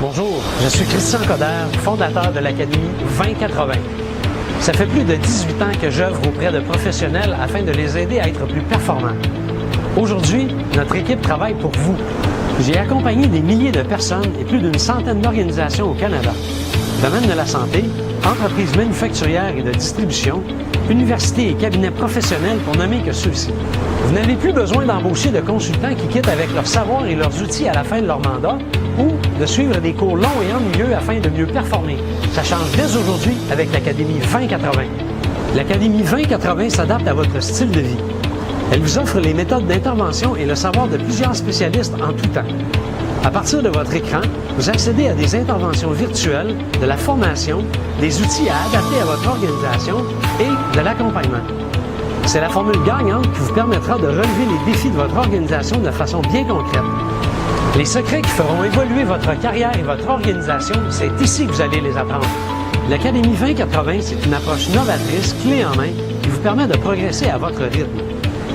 Bonjour, je suis Christian Coderre, fondateur de l'Académie 2080. Ça fait plus de 18 ans que j'œuvre auprès de professionnels afin de les aider à être plus performants. Aujourd'hui, notre équipe travaille pour vous. J'ai accompagné des milliers de personnes et plus d'une centaine d'organisations au Canada. Domaine de la santé, entreprises manufacturières et de distribution, universités et cabinets professionnels pour nommer que ceux-ci. Vous n'avez plus besoin d'embaucher de consultants qui quittent avec leur savoir et leurs outils à la fin de leur mandat ou de suivre des cours longs et ennuyeux afin de mieux performer. Ça change dès aujourd'hui avec l'Académie 2080. L'Académie 2080 s'adapte à votre style de vie. Elle vous offre les méthodes d'intervention et le savoir de plusieurs spécialistes en tout temps. À partir de votre écran, vous accédez à des interventions virtuelles, de la formation, des outils à adapter à votre organisation et de l'accompagnement. C'est la formule gagnante qui vous permettra de relever les défis de votre organisation de façon bien concrète. Les secrets qui feront évoluer votre carrière et votre organisation, c'est ici que vous allez les apprendre. L'Académie 2080, c'est une approche novatrice, clé en main, qui vous permet de progresser à votre rythme.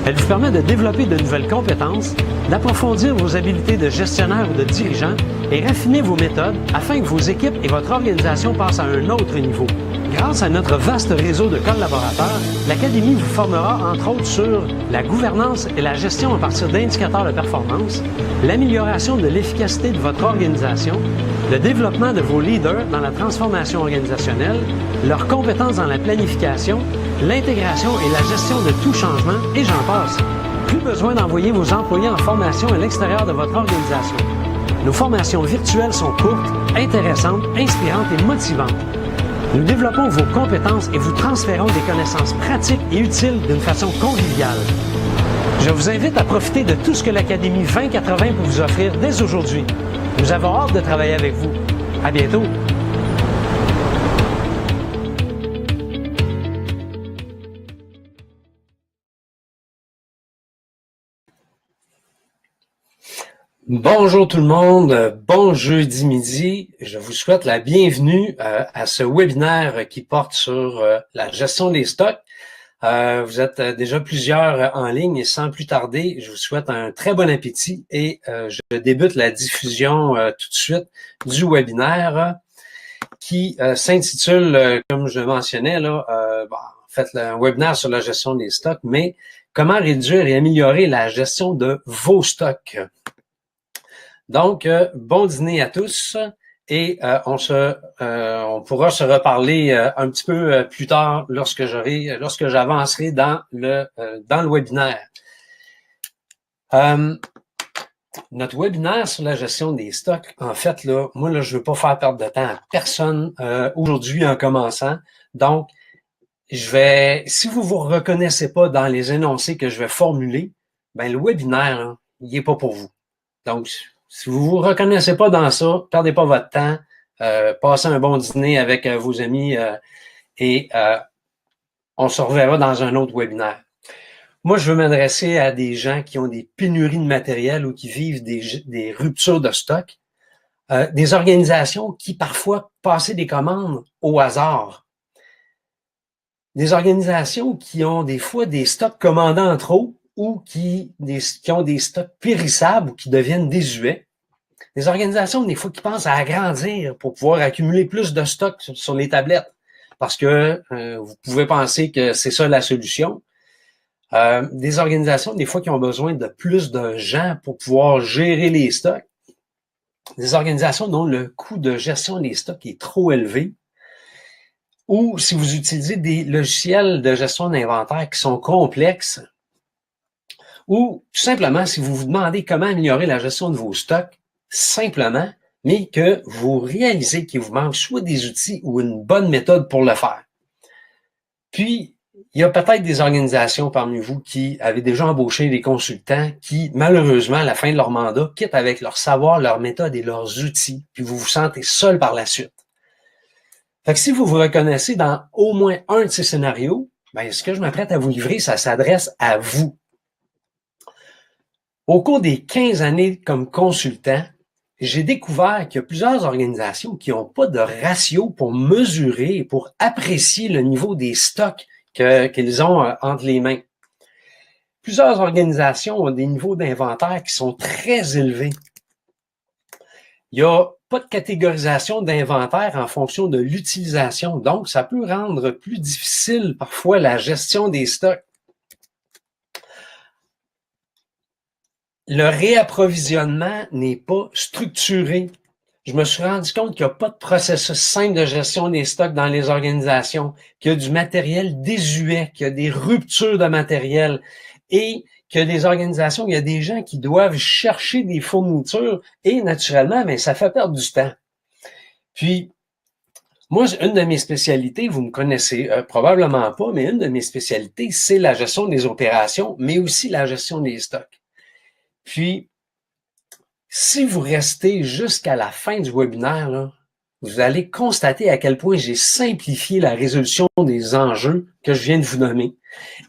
Elle vous permet de développer de nouvelles compétences, d'approfondir vos habiletés de gestionnaire ou de dirigeant et raffiner vos méthodes afin que vos équipes et votre organisation passent à un autre niveau. Grâce à notre vaste réseau de collaborateurs, l'Académie vous formera entre autres sur la gouvernance et la gestion à partir d'indicateurs de performance, l'amélioration de l'efficacité de votre organisation, le développement de vos leaders dans la transformation organisationnelle, leurs compétences dans la planification, l'intégration et la gestion de tout changement, et j'en passe. Plus besoin d'envoyer vos employés en formation à l'extérieur de votre organisation. Nos formations virtuelles sont courtes, intéressantes, inspirantes et motivantes. Nous développons vos compétences et vous transférons des connaissances pratiques et utiles d'une façon conviviale. Je vous invite à profiter de tout ce que l'Académie 2080 peut vous offrir dès aujourd'hui. Nous avons hâte de travailler avec vous. À bientôt! Bonjour tout le monde, bon jeudi midi. Je vous souhaite la bienvenue à ce webinaire qui porte sur la gestion des stocks. Vous êtes déjà plusieurs en ligne et sans plus tarder, je vous souhaite un très bon appétit et je débute la diffusion tout de suite du webinaire qui s'intitule, comme je le mentionnais, là, en fait, un webinaire sur la gestion des stocks, mais comment réduire et améliorer la gestion de vos stocks. Donc, bon dîner à tous et on pourra se reparler un petit peu plus tard lorsque j'avancerai dans le webinaire. Notre webinaire sur la gestion des stocks, en fait, là, moi, là, je veux pas faire perdre de temps à personne aujourd'hui en commençant. Donc, si vous vous reconnaissez pas dans les énoncés que je vais formuler, ben le webinaire, là, il est pas pour vous. Donc, si vous vous reconnaissez pas dans ça, perdez pas votre temps, passez un bon dîner avec vos amis et on se reverra dans un autre webinaire. Moi, je veux m'adresser à des gens qui ont des pénuries de matériel ou qui vivent des ruptures de stock, des organisations qui parfois passent des commandes au hasard, des organisations qui ont des fois des stocks commandés en trop ou qui ont des stocks périssables ou qui deviennent désuets. Des organisations, des fois, qui pensent à agrandir pour pouvoir accumuler plus de stocks sur les tablettes parce que vous pouvez penser que c'est ça la solution. Des organisations, des fois, qui ont besoin de plus de gens pour pouvoir gérer les stocks. Des organisations dont le coût de gestion des stocks est trop élevé. Ou si vous utilisez des logiciels de gestion d'inventaire qui sont complexes, ou tout simplement, si vous vous demandez comment améliorer la gestion de vos stocks, simplement, mais que vous réalisez qu'il vous manque soit des outils ou une bonne méthode pour le faire. Puis, il y a peut-être des organisations parmi vous qui avaient déjà embauché des consultants qui, malheureusement, à la fin de leur mandat, quittent avec leur savoir, leur méthode et leurs outils, puis vous vous sentez seul par la suite. Fait que si vous vous reconnaissez dans au moins un de ces scénarios, ben, ce que je m'apprête à vous livrer, ça s'adresse à vous. Au cours des 15 années comme consultant, j'ai découvert qu'il y a plusieurs organisations qui n'ont pas de ratio pour mesurer et pour apprécier le niveau des stocks qu'ils ont entre les mains. Plusieurs organisations ont des niveaux d'inventaire qui sont très élevés. Il n'y a pas de catégorisation d'inventaire en fonction de l'utilisation. Donc, ça peut rendre plus difficile parfois la gestion des stocks. Le réapprovisionnement n'est pas structuré. Je me suis rendu compte qu'il n'y a pas de processus simple de gestion des stocks dans les organisations, qu'il y a du matériel désuet, qu'il y a des ruptures de matériel et qu'il y a des organisations, il y a des gens qui doivent chercher des fournitures et naturellement, mais ça fait perdre du temps. Puis, moi, une de mes spécialités, vous me connaissez probablement pas, mais une de mes spécialités, c'est la gestion des opérations, mais aussi la gestion des stocks. Puis, si vous restez jusqu'à la fin du webinaire, là, vous allez constater à quel point j'ai simplifié la résolution des enjeux que je viens de vous nommer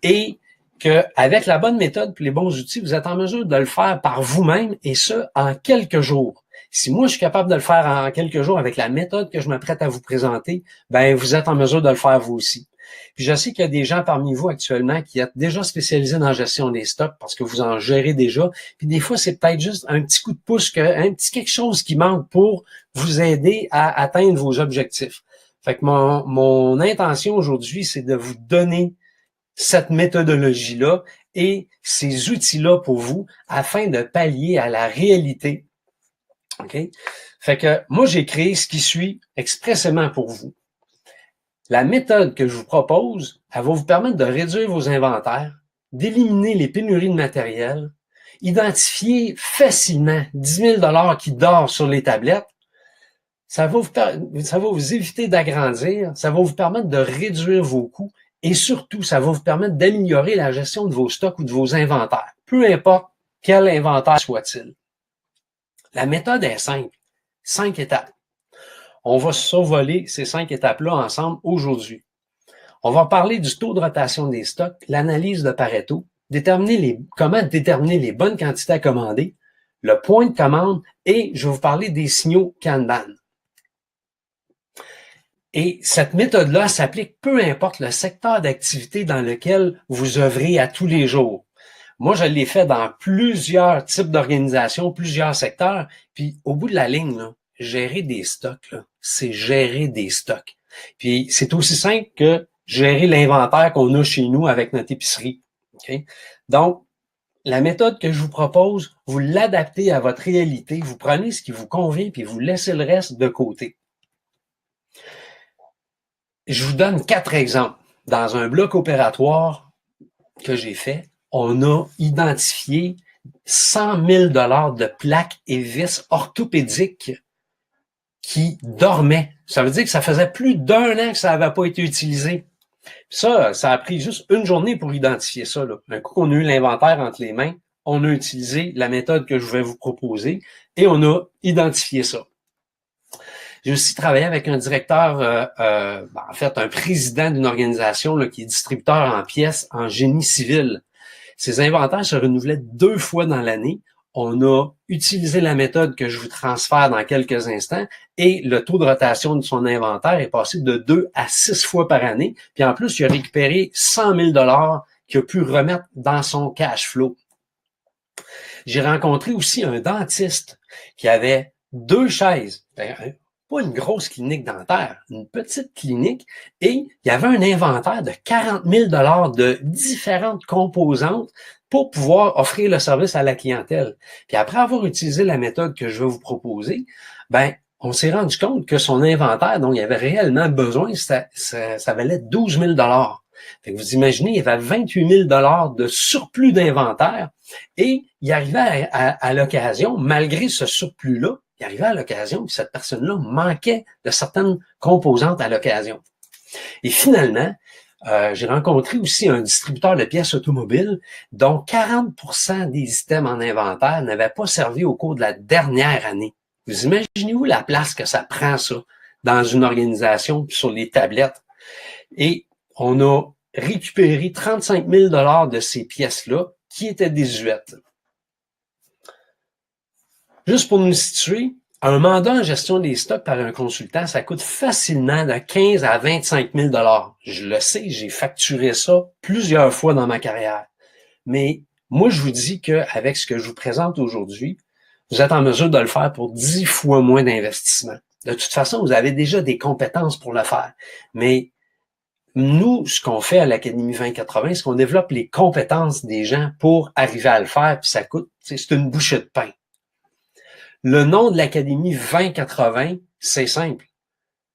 et qu'avec la bonne méthode et les bons outils, vous êtes en mesure de le faire par vous-même et ce, en quelques jours. Si moi, je suis capable de le faire en quelques jours avec la méthode que je m'apprête à vous présenter, ben vous êtes en mesure de le faire vous aussi. Puis je sais qu'il y a des gens parmi vous actuellement qui êtes déjà spécialisés dans la gestion des stocks parce que vous en gérez déjà. Puis des fois, c'est peut-être juste un petit coup de pouce, un petit quelque chose qui manque pour vous aider à atteindre vos objectifs. Fait que mon intention aujourd'hui, c'est de vous donner cette méthodologie-là et ces outils-là pour vous afin de pallier à la réalité. OK? Fait que moi, j'ai créé ce qui suit expressément pour vous. La méthode que je vous propose, elle va vous permettre de réduire vos inventaires, d'éliminer les pénuries de matériel, identifier facilement 10 000 $ qui dorment sur les tablettes. Ça va vous éviter d'agrandir, ça va vous permettre de réduire vos coûts et surtout, ça va vous permettre d'améliorer la gestion de vos stocks ou de vos inventaires, peu importe quel inventaire soit-il. La méthode est simple, 5 étapes. On va survoler ces 5 étapes-là ensemble aujourd'hui. On va parler du taux de rotation des stocks, l'analyse de Pareto, comment déterminer les bonnes quantités à commander, le point de commande et je vais vous parler des signaux Kanban. Et cette méthode-là s'applique peu importe le secteur d'activité dans lequel vous œuvrez à tous les jours. Moi, je l'ai fait dans plusieurs types d'organisations, plusieurs secteurs, puis au bout de la ligne, là, gérer des stocks, c'est gérer des stocks. Puis c'est aussi simple que gérer l'inventaire qu'on a chez nous avec notre épicerie. Okay? Donc, la méthode que je vous propose, vous l'adaptez à votre réalité, vous prenez ce qui vous convient, puis vous laissez le reste de côté. Je vous donne 4 exemples. Dans un bloc opératoire que j'ai fait, on a identifié 100 000 $ de plaques et vis orthopédiques qui dormaient. Ça veut dire que ça faisait plus d'1 an que ça n'avait pas été utilisé. Ça a pris juste une journée pour identifier ça. Là. Un coup qu'on a eu l'inventaire entre les mains, on a utilisé la méthode que je vais vous proposer et on a identifié ça. J'ai aussi travaillé avec un directeur, en fait, un président d'une organisation là, qui est distributeur en pièces en génie civil. Ces inventaires se renouvelaient 2 fois dans l'année. On a utilisé la méthode que je vous transfère dans quelques instants et le taux de rotation de son inventaire est passé de 2 à 6 fois par année. Puis en plus, il a récupéré 100 000 $ qu'il a pu remettre dans son cash flow. J'ai rencontré aussi un dentiste qui avait 2 chaises. Pas une grosse clinique dentaire, une petite clinique, et il y avait un inventaire de 40 000 $ de différentes composantes pour pouvoir offrir le service à la clientèle. Puis après avoir utilisé la méthode que je vais vous proposer, ben on s'est rendu compte que son inventaire dont il avait réellement besoin, ça valait 12 000 $. Fait que vous imaginez, il y avait 28 000 $ de surplus d'inventaire et il arrivait à l'occasion, malgré ce surplus-là, il arrivait à l'occasion que cette personne-là manquait de certaines composantes à l'occasion. Et finalement, j'ai rencontré aussi un distributeur de pièces automobiles dont 40% des items en inventaire n'avaient pas servi au cours de la dernière année. Vous imaginez-vous la place que ça prend, ça, dans une organisation sur les tablettes? Et on a récupéré 35 000 $ de ces pièces-là qui étaient désuètes. Juste pour nous situer, un mandat en gestion des stocks par un consultant, ça coûte facilement de 15 à 25 000 $. Je le sais, j'ai facturé ça plusieurs fois dans ma carrière. Mais moi, je vous dis qu'avec ce que je vous présente aujourd'hui, vous êtes en mesure de le faire pour 10 fois moins d'investissement. De toute façon, vous avez déjà des compétences pour le faire. Mais nous, ce qu'on fait à l'Académie 2080, c'est qu'on développe les compétences des gens pour arriver à le faire, puis ça coûte, c'est une bouchée de pain. Le nom de l'Académie 2080, c'est simple.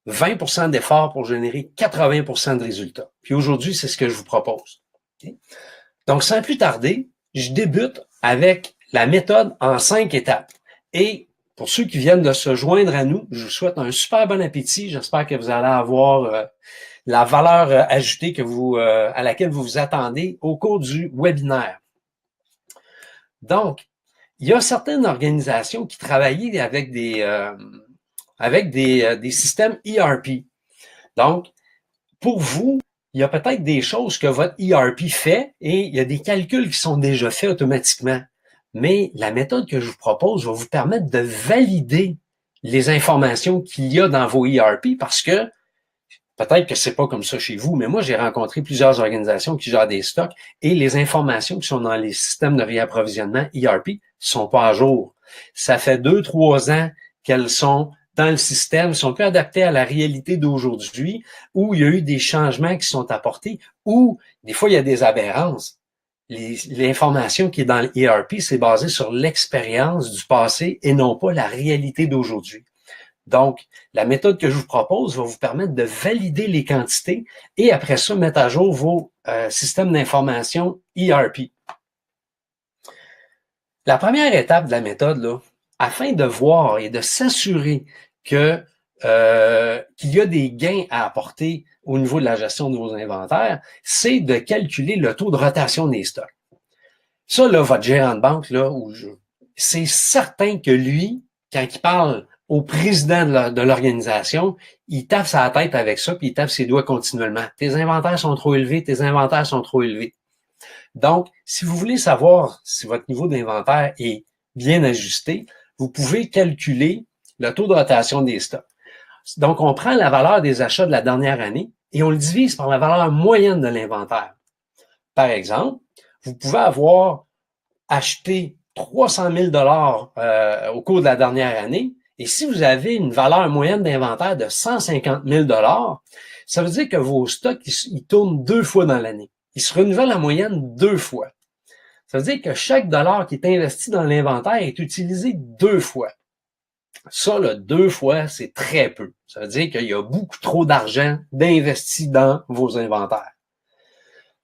20% d'efforts pour générer 80% de résultats. Puis aujourd'hui, c'est ce que je vous propose. Okay? Donc, sans plus tarder, je débute avec la méthode en 5 étapes. Et pour ceux qui viennent de se joindre à nous, je vous souhaite un super bon appétit. J'espère que vous allez avoir la valeur ajoutée que à laquelle vous vous attendez au cours du webinaire. Donc, il y a certaines organisations qui travaillent avec des systèmes ERP. Donc, pour vous, il y a peut-être des choses que votre ERP fait et il y a des calculs qui sont déjà faits automatiquement. Mais la méthode que je vous propose va vous permettre de valider les informations qu'il y a dans vos ERP parce que peut-être que c'est pas comme ça chez vous, mais moi, j'ai rencontré plusieurs organisations qui gèrent des stocks et les informations qui sont dans les systèmes de réapprovisionnement ERP sont pas à jour. Ça fait 2-3 ans qu'elles sont dans le système, sont plus adaptées à la réalité d'aujourd'hui, où il y a eu des changements qui sont apportés, ou des fois, il y a des aberrances. L'information qui est dans l'ERP, c'est basé sur l'expérience du passé et non pas la réalité d'aujourd'hui. Donc, la méthode que je vous propose va vous permettre de valider les quantités et après ça, mettre à jour vos systèmes d'information ERP. La première étape de la méthode, là, afin de voir et de s'assurer que qu'il y a des gains à apporter au niveau de la gestion de vos inventaires, c'est de calculer le taux de rotation des stocks. Ça, là, votre gérant de banque, là, c'est certain que lui, quand il parle au président de l'organisation, il tape sa tête avec ça, puis il tape ses doigts continuellement. Tes inventaires sont trop élevés, tes inventaires sont trop élevés. Donc, si vous voulez savoir si votre niveau d'inventaire est bien ajusté, vous pouvez calculer le taux de rotation des stocks. Donc, on prend la valeur des achats de la dernière année et on le divise par la valeur moyenne de l'inventaire. Par exemple, vous pouvez avoir acheté 300 000 $ au cours de la dernière année et si vous avez une valeur moyenne d'inventaire de 150 000 $, ça veut dire que vos stocks, ils tournent 2 fois dans l'année. Ils se renouvellent en moyenne 2 fois. Ça veut dire que chaque dollar qui est investi dans l'inventaire est utilisé 2 fois. Ça, là, 2 fois, c'est très peu. Ça veut dire qu'il y a beaucoup trop d'argent d'investi dans vos inventaires.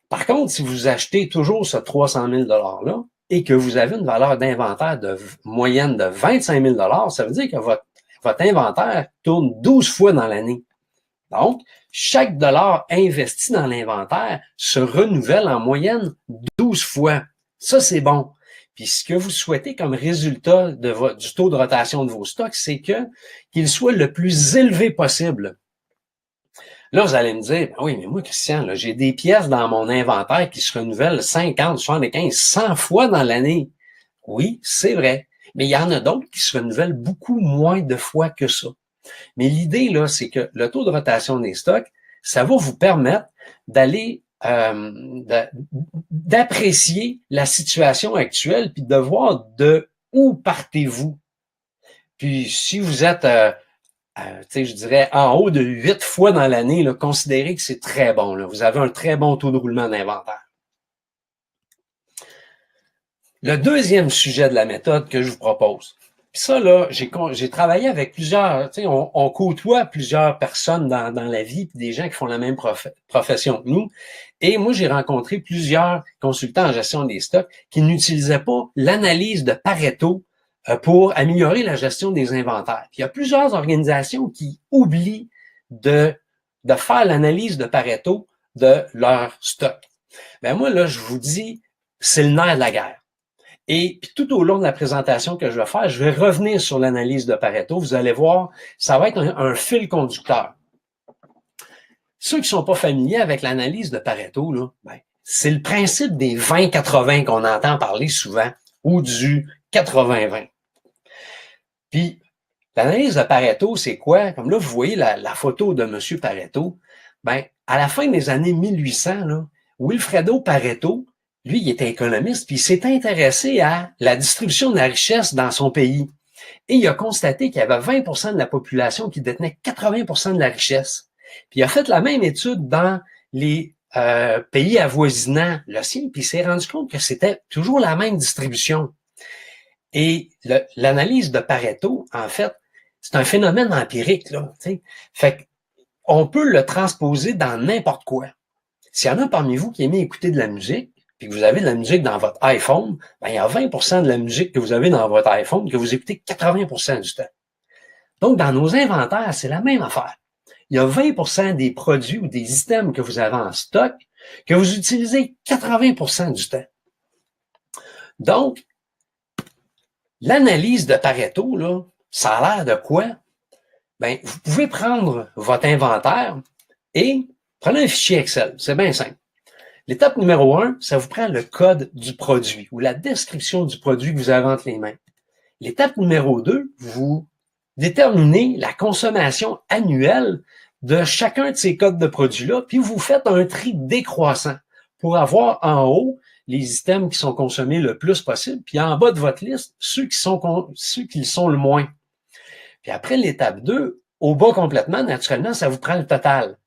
Par contre, si vous achetez toujours ce 300 000 $-là et que vous avez une valeur d'inventaire de moyenne de 25 000 $, ça veut dire que votre inventaire tourne 12 fois dans l'année. Donc, chaque dollar investi dans l'inventaire se renouvelle en moyenne 12 fois. Ça, c'est bon. Puis, ce que vous souhaitez comme résultat du taux de rotation de vos stocks, c'est qu'il soit le plus élevé possible. Là, vous allez me dire, ben oui, mais moi, Christian, là, j'ai des pièces dans mon inventaire qui se renouvellent 50, 75, 100 fois dans l'année. Oui, c'est vrai. Mais il y en a d'autres qui se renouvellent beaucoup moins de fois que ça. Mais l'idée, là, c'est que le taux de rotation des stocks, ça va vous permettre d'aller d'apprécier la situation actuelle puis de voir de où partez-vous. Puis si vous êtes, je dirais, en haut de 8 fois dans l'année, là, considérez que c'est très bon. Là. Vous avez un très bon taux de roulement d'inventaire. Le deuxième sujet de la méthode que je vous propose, puis ça, là, j'ai travaillé avec plusieurs, on côtoie plusieurs personnes dans la vie, puis des gens qui font la même profession que nous. Et moi, j'ai rencontré plusieurs consultants en gestion des stocks qui n'utilisaient pas l'analyse de Pareto pour améliorer la gestion des inventaires. Puis il y a plusieurs organisations qui oublient de faire l'analyse de Pareto de leur stock. Ben moi, là, je vous dis, c'est le nerf de la guerre. Et puis tout au long de la présentation que je vais faire, je vais revenir sur l'analyse de Pareto. Vous allez voir, ça va être un fil conducteur. Ceux qui ne sont pas familiers avec l'analyse de Pareto, là, c'est le principe des 20-80 qu'on entend parler souvent, ou du 80-20. Puis, l'analyse de Pareto, c'est quoi? Comme là, vous voyez la photo de M. Pareto. À la fin des années 1800, là, Wilfredo Pareto, lui, il était économiste, puis il s'est intéressé à la distribution de la richesse dans son pays. Et il a constaté qu'il y avait 20% de la population qui détenait 80% de la richesse. Puis il a fait la même étude dans les pays avoisinants le sien, puis il s'est rendu compte que c'était toujours la même distribution. Et l'analyse de Pareto, en fait, c'est un phénomène empirique, là. T'sais. Fait qu'on peut le transposer dans n'importe quoi. S'il y en a parmi vous qui aimez écouter de la musique, puis que vous avez de la musique dans votre iPhone, ben, il y a 20% de la musique que vous avez dans votre iPhone que vous écoutez 80% du temps. Donc, dans nos inventaires, c'est la même affaire. Il y a 20% des produits ou des items que vous avez en stock que vous utilisez 80% du temps. Donc, l'analyse de Pareto, là, ça a l'air de quoi? Ben, vous pouvez prendre votre inventaire et prendre un fichier Excel. C'est bien simple. L'étape numéro 1, ça vous prend le code du produit ou la description du produit que vous avez entre les mains. L'étape numéro 2, vous déterminez la consommation annuelle de chacun de ces codes de produits-là, puis vous faites un tri décroissant pour avoir en haut les items qui sont consommés le plus possible, puis en bas de votre liste, ceux qui le sont le moins. Puis après l'étape 2, au bas complètement, naturellement, ça vous prend le total.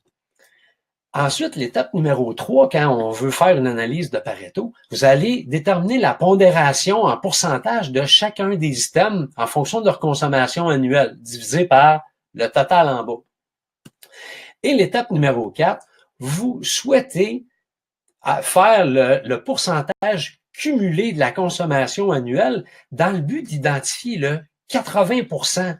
Ensuite, l'étape numéro 3, quand on veut faire une analyse de Pareto, vous allez déterminer la pondération en pourcentage de chacun des items en fonction de leur consommation annuelle, divisé par le total en bas. Et l'étape numéro 4, vous souhaitez faire le pourcentage cumulé de la consommation annuelle dans le but d'identifier le 80%.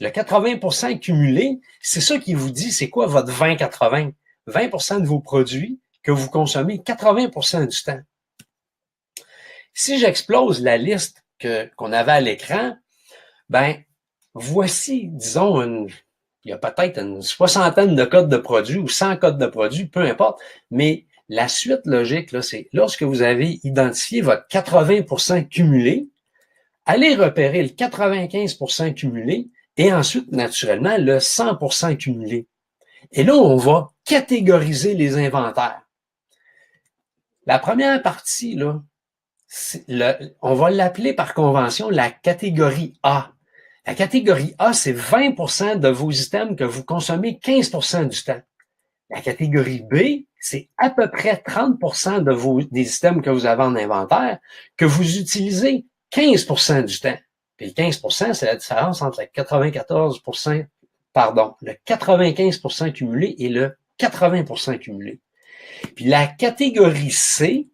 Le 80% cumulé, c'est ça qui vous dit c'est quoi votre 20-80. 20% de vos produits que vous consommez 80% du temps. Si j'explose la liste qu'on avait à l'écran, ben voici, disons, il y a peut-être une soixantaine de codes de produits ou 100 codes de produits, peu importe, mais la suite logique, là, c'est lorsque vous avez identifié votre 80% cumulé, allez repérer le 95% cumulé et ensuite, naturellement, le 100% cumulé. Et là, on va catégoriser les inventaires. La première partie, là, on va l'appeler par convention la catégorie A. La catégorie A, c'est 20% de vos items que vous consommez 15% du temps. La catégorie B, c'est à peu près 30% des items que vous avez en inventaire que vous utilisez 15% du temps. Puis le 15%, c'est la différence entre le 95% cumulé et le 80% cumulé. Puis la catégorie C,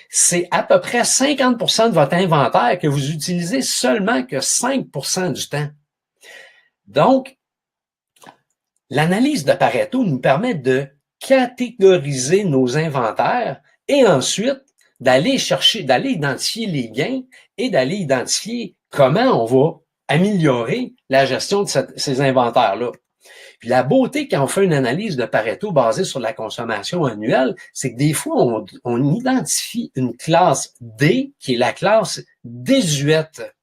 c'est à peu près 50% de votre inventaire que vous utilisez seulement que 5% du temps. Donc, l'analyse de Pareto nous permet de catégoriser nos inventaires et ensuite d'aller identifier les gains et d'aller identifier comment on va améliorer la gestion de ces inventaires-là. Puis la beauté quand on fait une analyse de Pareto basée sur la consommation annuelle, c'est que des fois, on identifie une classe D qui est la classe désuète.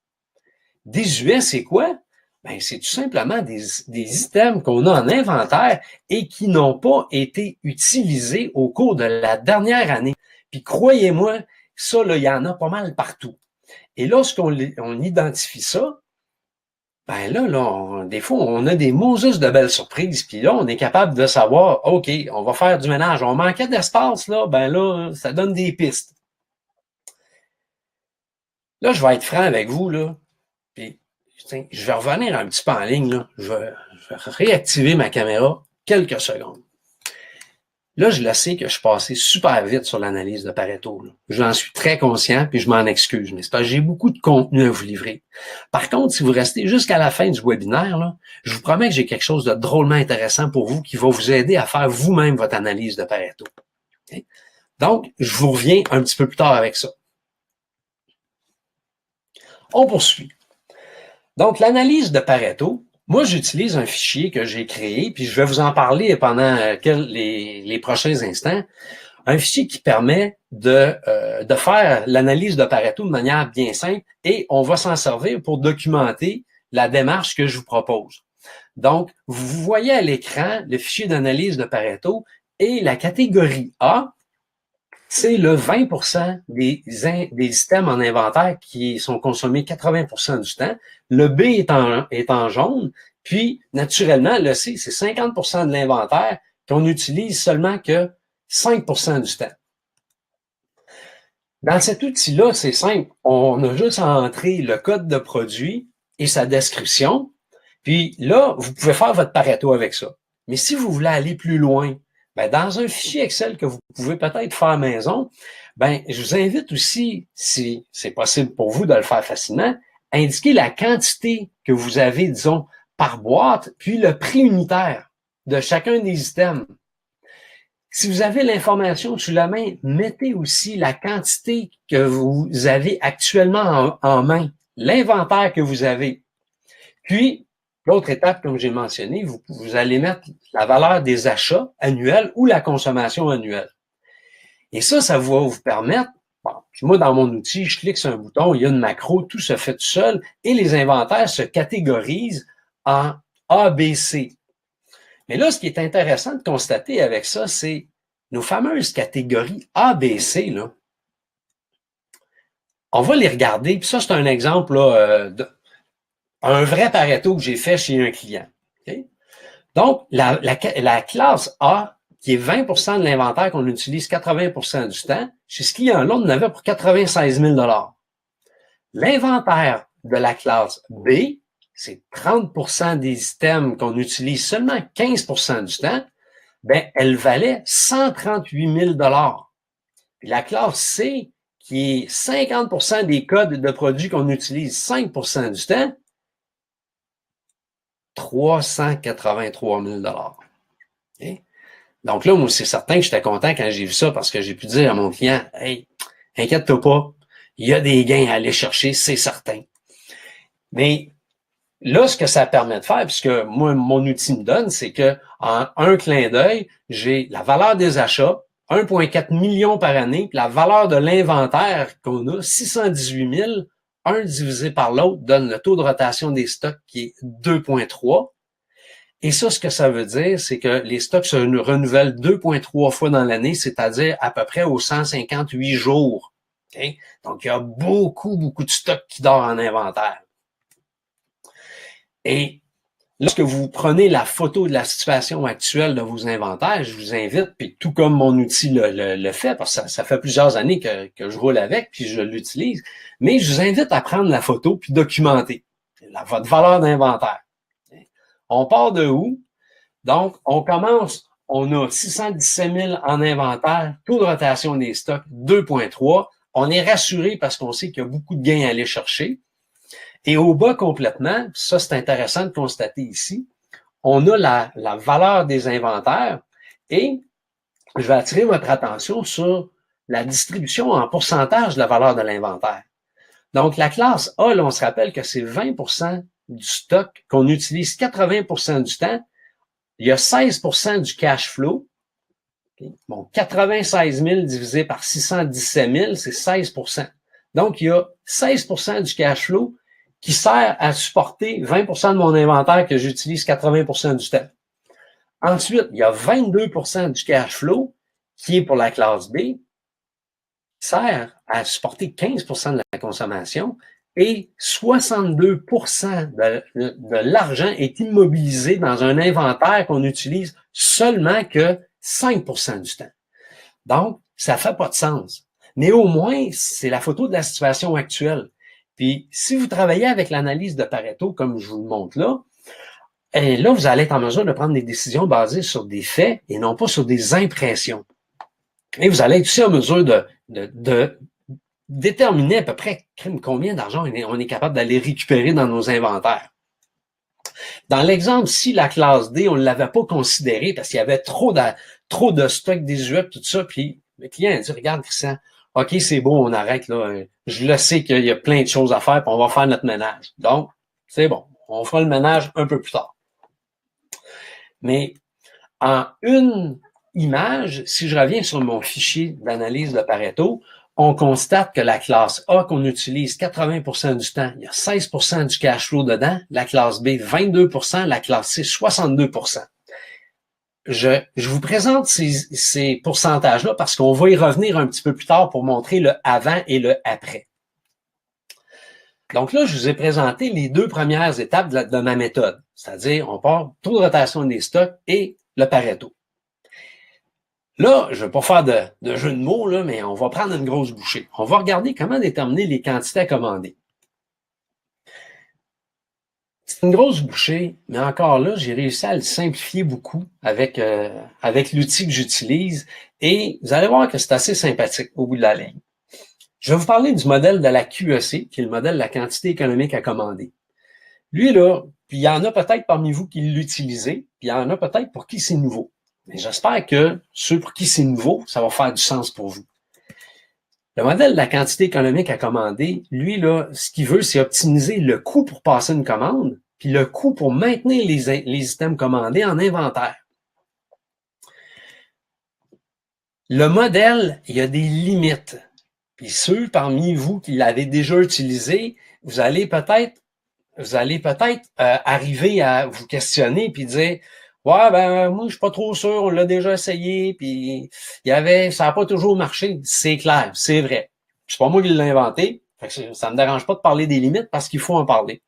Désuet, c'est quoi? Ben, c'est tout simplement des items qu'on a en inventaire et qui n'ont pas été utilisés au cours de la dernière année. Puis croyez-moi, ça, là, il y en a pas mal partout. Et lorsqu'on identifie ça, ben là, des fois, on a des Moses de belles surprises. Puis là, on est capable de savoir, OK, on va faire du ménage. On manquait d'espace, là, ben là, ça donne des pistes. Là, je vais être franc avec vous, là. Puis, je vais revenir un petit peu en ligne, là. Je vais réactiver ma caméra quelques secondes. Là, je le sais que je suis passé super vite sur l'analyse de Pareto. J'en suis très conscient, puis je m'en excuse, mais c'est parce que j'ai beaucoup de contenu à vous livrer. Par contre, si vous restez jusqu'à la fin du webinaire, là, je vous promets que j'ai quelque chose de drôlement intéressant pour vous qui va vous aider à faire vous-même votre analyse de Pareto. Okay? Donc, je vous reviens un petit peu plus tard avec ça. On poursuit. Donc, l'analyse de Pareto, moi, j'utilise un fichier que j'ai créé, puis je vais vous en parler pendant les prochains instants. Un fichier qui permet de faire l'analyse de Pareto de manière bien simple et on va s'en servir pour documenter la démarche que je vous propose. Donc, vous voyez à l'écran le fichier d'analyse de Pareto et la catégorie A, c'est le 20% des items en inventaire qui sont consommés 80% du temps. Le B est en jaune. Puis, naturellement, le C, c'est 50% de l'inventaire qu'on utilise seulement que 5% du temps. Dans cet outil-là, c'est simple. On a juste à entrer le code de produit et sa description. Puis là, vous pouvez faire votre Pareto avec ça. Mais si vous voulez aller plus loin, ben dans un fichier Excel que vous pouvez peut-être faire à la maison, ben je vous invite aussi, si c'est possible pour vous de le faire facilement, à indiquer la quantité que vous avez, disons, par boîte, puis le prix unitaire de chacun des items. Si vous avez l'information sous la main, mettez aussi la quantité que vous avez actuellement en main, l'inventaire que vous avez. Puis, l'autre étape, comme j'ai mentionné, vous allez mettre la valeur des achats annuels ou la consommation annuelle. Et ça va vous permettre, bon, puis moi, dans mon outil, je clique sur un bouton, il y a une macro, tout se fait tout seul, et les inventaires se catégorisent en A, B, C. Mais là, ce qui est intéressant de constater avec ça, c'est nos fameuses catégories A, B, C, là. On va les regarder, puis ça, c'est un exemple là, un vrai Pareto que j'ai fait chez un client. Okay? Donc, la classe A, qui est 20% de l'inventaire qu'on utilise 80% du temps, chez ce client-là, on en avait pour 96 000 $. L'inventaire de la classe B, c'est 30% des items qu'on utilise seulement 15% du temps, ben, elle valait 138 000 $. Puis la classe C, qui est 50% des codes de produits qu'on utilise 5% du temps, 383 000 $. Okay? Donc là, moi, c'est certain que j'étais content quand j'ai vu ça parce que j'ai pu dire à mon client, « Hey, inquiète-toi pas, il y a des gains à aller chercher, c'est certain. » Mais là, ce que ça permet de faire, puisque moi, mon outil me donne, c'est que en un clin d'œil, j'ai la valeur des achats, 1,4 million par année, puis la valeur de l'inventaire qu'on a, 618 000, un divisé par l'autre donne le taux de rotation des stocks qui est 2,3. Et ça, ce que ça veut dire, c'est que les stocks se renouvellent 2,3 fois dans l'année, c'est-à-dire à peu près aux 158 jours. Okay? Donc, il y a beaucoup de stocks qui dort en inventaire. Et lorsque vous prenez la photo de la situation actuelle de vos inventaires, je vous invite, puis tout comme mon outil le fait, parce que ça fait plusieurs années que je roule avec, puis je l'utilise, mais je vous invite à prendre la photo puis documenter votre valeur d'inventaire. On part de où? Donc, on commence, on a 617 000 en inventaire, taux de rotation des stocks 2,3. On est rassuré parce qu'on sait qu'il y a beaucoup de gains à aller chercher. Et au bas complètement, ça c'est intéressant de constater ici, on a la valeur des inventaires et je vais attirer votre attention sur la distribution en pourcentage de la valeur de l'inventaire. Donc la classe A, là, on se rappelle que c'est 20% du stock qu'on utilise 80% du temps. Il y a 16% du cash flow. Bon, 96 000 divisé par 617 000, c'est 16%. Donc, il y a 16% du cash flow qui sert à supporter 20% de mon inventaire que j'utilise 80% du temps. Ensuite, il y a 22% du cash flow qui est pour la classe B, qui sert à supporter 15% de la consommation et 62% de l'argent est immobilisé dans un inventaire qu'on utilise seulement que 5% du temps. Donc, ça fait pas de sens. Mais au moins, c'est la photo de la situation actuelle. Puis, si vous travaillez avec l'analyse de Pareto, comme je vous le montre là, et là, vous allez être en mesure de prendre des décisions basées sur des faits et non pas sur des impressions. Et vous allez être aussi en mesure de déterminer à peu près combien d'argent on est capable d'aller récupérer dans nos inventaires. Dans l'exemple, si la classe D, on ne l'avait pas considérée parce qu'il y avait trop de stock désuet, tout ça, puis le client a dit, regarde Christian, OK, c'est beau, on arrête là. Je le sais qu'il y a plein de choses à faire, puis on va faire notre ménage. Donc, c'est bon. On fera le ménage un peu plus tard. Mais en une image, si je reviens sur mon fichier d'analyse de Pareto, on constate que la classe A qu'on utilise 80% du temps, il y a 16% du cash flow dedans, la classe B 22%, la classe C 62%. je vous présente ces pourcentages-là parce qu'on va y revenir un petit peu plus tard pour montrer le avant et le après. Donc là, je vous ai présenté les deux premières étapes de ma méthode, c'est-à-dire on part taux de rotation des stocks et le Pareto. Là, je ne vais pas faire de jeu de mots, là, mais on va prendre une grosse bouchée. On va regarder comment déterminer les quantités à commander. C'est une grosse bouchée, mais encore là, j'ai réussi à le simplifier beaucoup avec l'outil que j'utilise et vous allez voir que c'est assez sympathique au bout de la ligne. Je vais vous parler du modèle de la QEC, qui est le modèle de la quantité économique à commander. Lui, là, puis il y en a peut-être parmi vous qui l'utilisez, puis il y en a peut-être pour qui c'est nouveau. Mais j'espère que ceux pour qui c'est nouveau, ça va faire du sens pour vous. Le modèle de la quantité économique à commander, lui, là, ce qu'il veut, c'est optimiser le coût pour passer une commande, puis le coût pour maintenir les items commandés en inventaire. Le modèle, il y a des limites. Puis ceux parmi vous qui l'avez déjà utilisé, vous allez peut-être arriver à vous questionner puis dire ouais, ben moi je suis pas trop sûr, on l'a déjà essayé, puis ça n'a pas toujours marché. C'est clair, c'est vrai. C'est pas moi qui l'ai inventé, ça me dérange pas de parler des limites parce qu'il faut en parler.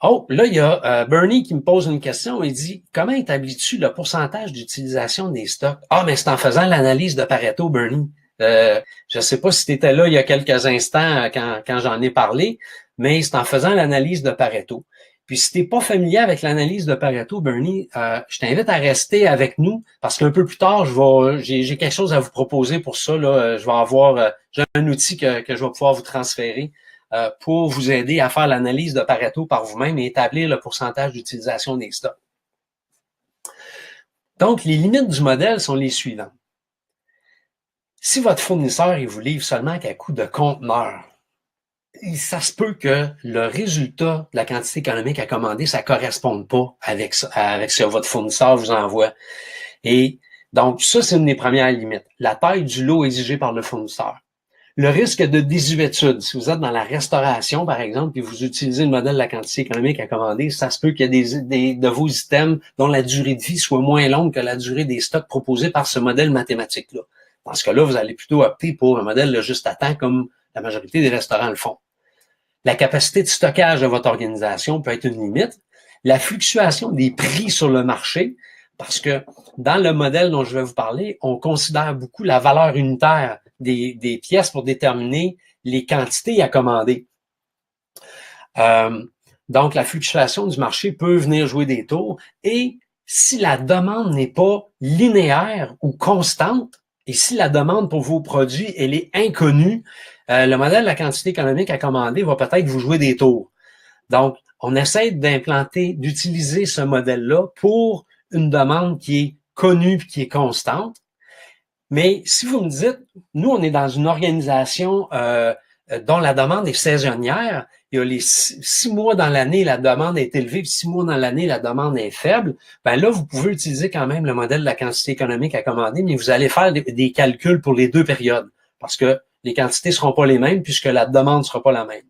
Oh, là, il y a Bernie qui me pose une question. Il dit « Comment établis-tu le pourcentage d'utilisation des stocks? » Ah, mais c'est en faisant l'analyse de Pareto, Bernie. Je ne sais pas si tu étais là il y a quelques instants quand j'en ai parlé, mais c'est en faisant l'analyse de Pareto. Puis si tu n'es pas familier avec l'analyse de Pareto, Bernie, je t'invite à rester avec nous parce qu'un peu plus tard, j'ai quelque chose à vous proposer pour ça. Là, j'ai un outil que je vais pouvoir vous transférer pour vous aider à faire l'analyse de Pareto par vous-même et établir le pourcentage d'utilisation des stocks. Donc, les limites du modèle sont les suivantes. Si votre fournisseur il vous livre seulement qu'à coût de conteneur, ça se peut que le résultat de la quantité économique à commander, ça ne corresponde pas avec ce que votre fournisseur vous envoie. Et donc, ça, c'est une des premières limites. La taille du lot exigé par le fournisseur. Le risque de désuétude, si vous êtes dans la restauration, par exemple, et vous utilisez le modèle de la quantité économique à commander, ça se peut qu'il y ait de vos items dont la durée de vie soit moins longue que la durée des stocks proposés par ce modèle mathématique-là. Dans ce cas-là, vous allez plutôt opter pour un modèle de juste à temps, comme la majorité des restaurants le font. La capacité de stockage de votre organisation peut être une limite. La fluctuation des prix sur le marché, parce que dans le modèle dont je vais vous parler, on considère beaucoup la valeur unitaire des pièces pour déterminer les quantités à commander. Donc, la fluctuation du marché peut venir jouer des tours. Et si la demande n'est pas linéaire ou constante, et si la demande pour vos produits, elle est inconnue, le modèle de la quantité économique à commander va peut-être vous jouer des tours. Donc, on essaie d'utiliser ce modèle-là pour une demande qui est connue et qui est constante. Mais si vous me dites, nous, on est dans une organisation dont la demande est saisonnière, il y a les 6 mois dans l'année, la demande est élevée, puis 6 mois dans l'année, la demande est faible, ben là, vous pouvez utiliser quand même le modèle de la quantité économique à commander, mais vous allez faire des calculs pour les deux périodes, parce que les quantités ne seront pas les mêmes, puisque la demande ne sera pas la même.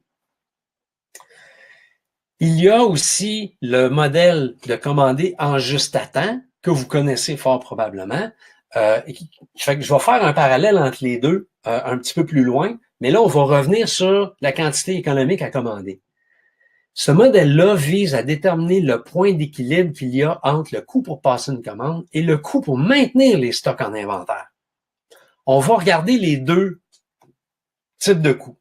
Il y a aussi le modèle de commander en juste à temps, que vous connaissez fort probablement. Fait que je vais faire un parallèle entre les deux un petit peu plus loin, mais là, on va revenir sur la quantité économique à commander. Ce modèle-là vise à déterminer le point d'équilibre qu'il y a entre le coût pour passer une commande et le coût pour maintenir les stocks en inventaire. On va regarder les deux types de coûts.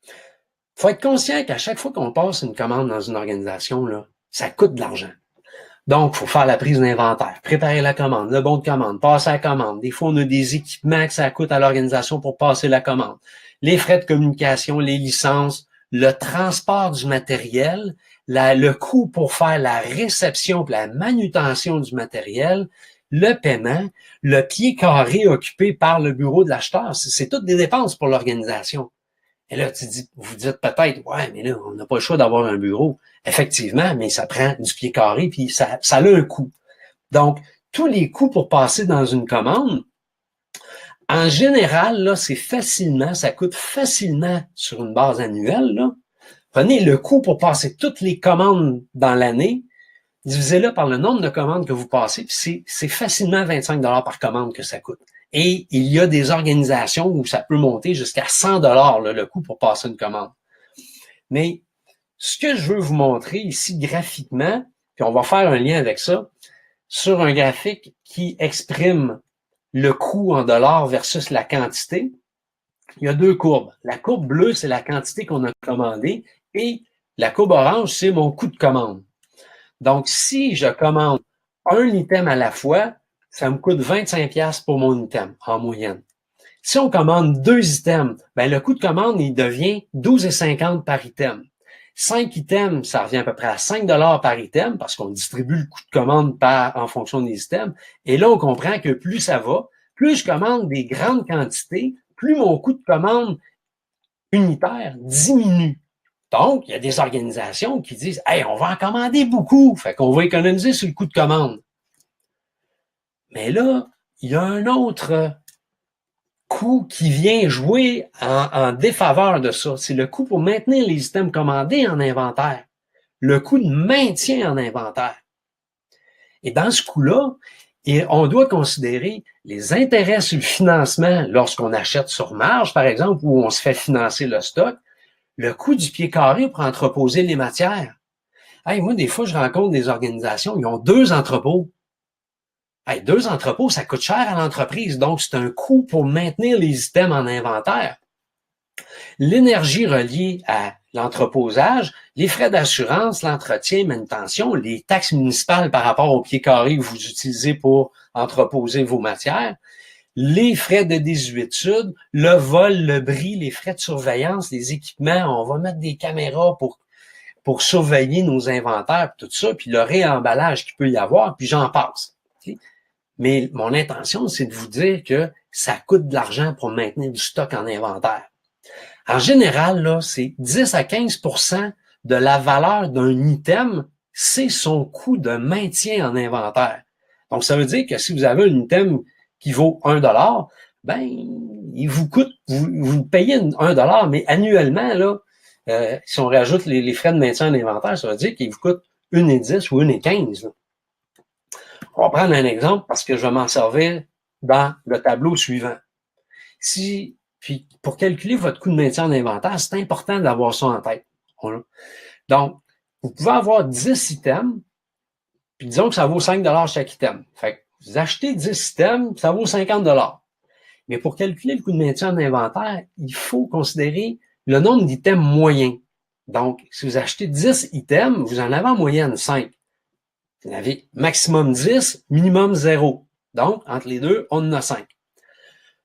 Il faut être conscient qu'à chaque fois qu'on passe une commande dans une organisation, là, ça coûte de l'argent. Donc, il faut faire la prise d'inventaire, préparer la commande, le bon de commande, passer la commande. Des fois, on a des équipements que ça coûte à l'organisation pour passer la commande. Les frais de communication, les licences, le transport du matériel, le coût pour faire la réception et la manutention du matériel, le paiement, le pied carré occupé par le bureau de l'acheteur. C'est toutes des dépenses pour l'organisation. Et là, vous dites peut-être, ouais, mais là, on n'a pas le choix d'avoir un bureau. Effectivement, mais ça prend du pied carré, puis ça a un coût. Donc, tous les coûts pour passer dans une commande, en général, là, ça coûte facilement sur une base annuelle, là. Prenez le coût pour passer toutes les commandes dans l'année, divisez-le par le nombre de commandes que vous passez, puis c'est facilement 25 $ par commande que ça coûte. Et il y a des organisations où ça peut monter jusqu'à 100 $ le coût pour passer une commande. Mais ce que je veux vous montrer ici graphiquement, puis on va faire un lien avec ça, sur un graphique qui exprime le coût en dollars versus la quantité, il y a deux courbes. La courbe bleue, c'est la quantité qu'on a commandée et la courbe orange, c'est mon coût de commande. Donc, si je commande un item à la fois, ça me coûte 25$ pour mon item, en moyenne. Si on commande 2 items, ben le coût de commande, il devient 12,50 par item. 5 items, ça revient à peu près à 5 $ par item parce qu'on distribue le coût de commande en fonction des items. Et là, on comprend que plus ça va, plus je commande des grandes quantités, plus mon coût de commande unitaire diminue. Donc, il y a des organisations qui disent « Hey, on va en commander beaucoup, fait qu'on va économiser sur le coût de commande. » Mais là, il y a un autre coût qui vient jouer en défaveur de ça. C'est le coût pour maintenir les items commandés en inventaire. Le coût de maintien en inventaire. Et dans ce coût-là, on doit considérer les intérêts sur le financement lorsqu'on achète sur marge, par exemple, où on se fait financer le stock, le coût du pied carré pour entreposer les matières. Hey, moi, des fois, je rencontre des organisations, ils ont 2 entrepôts. Hey, 2 entrepôts, ça coûte cher à l'entreprise, donc c'est un coût pour maintenir les items en inventaire. L'énergie reliée à l'entreposage, les frais d'assurance, l'entretien, manutention, les taxes municipales par rapport au pied carré que vous utilisez pour entreposer vos matières, les frais de désuétude, le vol, le bris, les frais de surveillance, les équipements, on va mettre des caméras pour surveiller nos inventaires, tout ça, puis le réemballage qu'il peut y avoir, puis j'en passe. Okay? Mais mon intention, c'est de vous dire que ça coûte de l'argent pour maintenir du stock en inventaire. En général, là, c'est 10 à 15% de la valeur d'un item, c'est son coût de maintien en inventaire. Donc, ça veut dire que si vous avez un item qui vaut 1 $, ben, il vous coûte, vous payez 1 $, mais annuellement, là, si on rajoute les frais de maintien en inventaire, ça veut dire qu'il vous coûte 1,10 ou 1,15. On va prendre un exemple parce que je vais m'en servir dans le tableau suivant. Puis pour calculer votre coût de maintien en inventaire, c'est important d'avoir ça en tête. Voilà. Donc, vous pouvez avoir 10 items, puis disons que ça vaut 5 $ chaque item. Fait que vous achetez 10 items, ça vaut 50 $. Mais pour calculer le coût de maintien en inventaire, il faut considérer le nombre d'items moyens. Donc, si vous achetez 10 items, vous en avez en moyenne 5. Vous en avez maximum 10, minimum 0. Donc, entre les deux, on en a 5.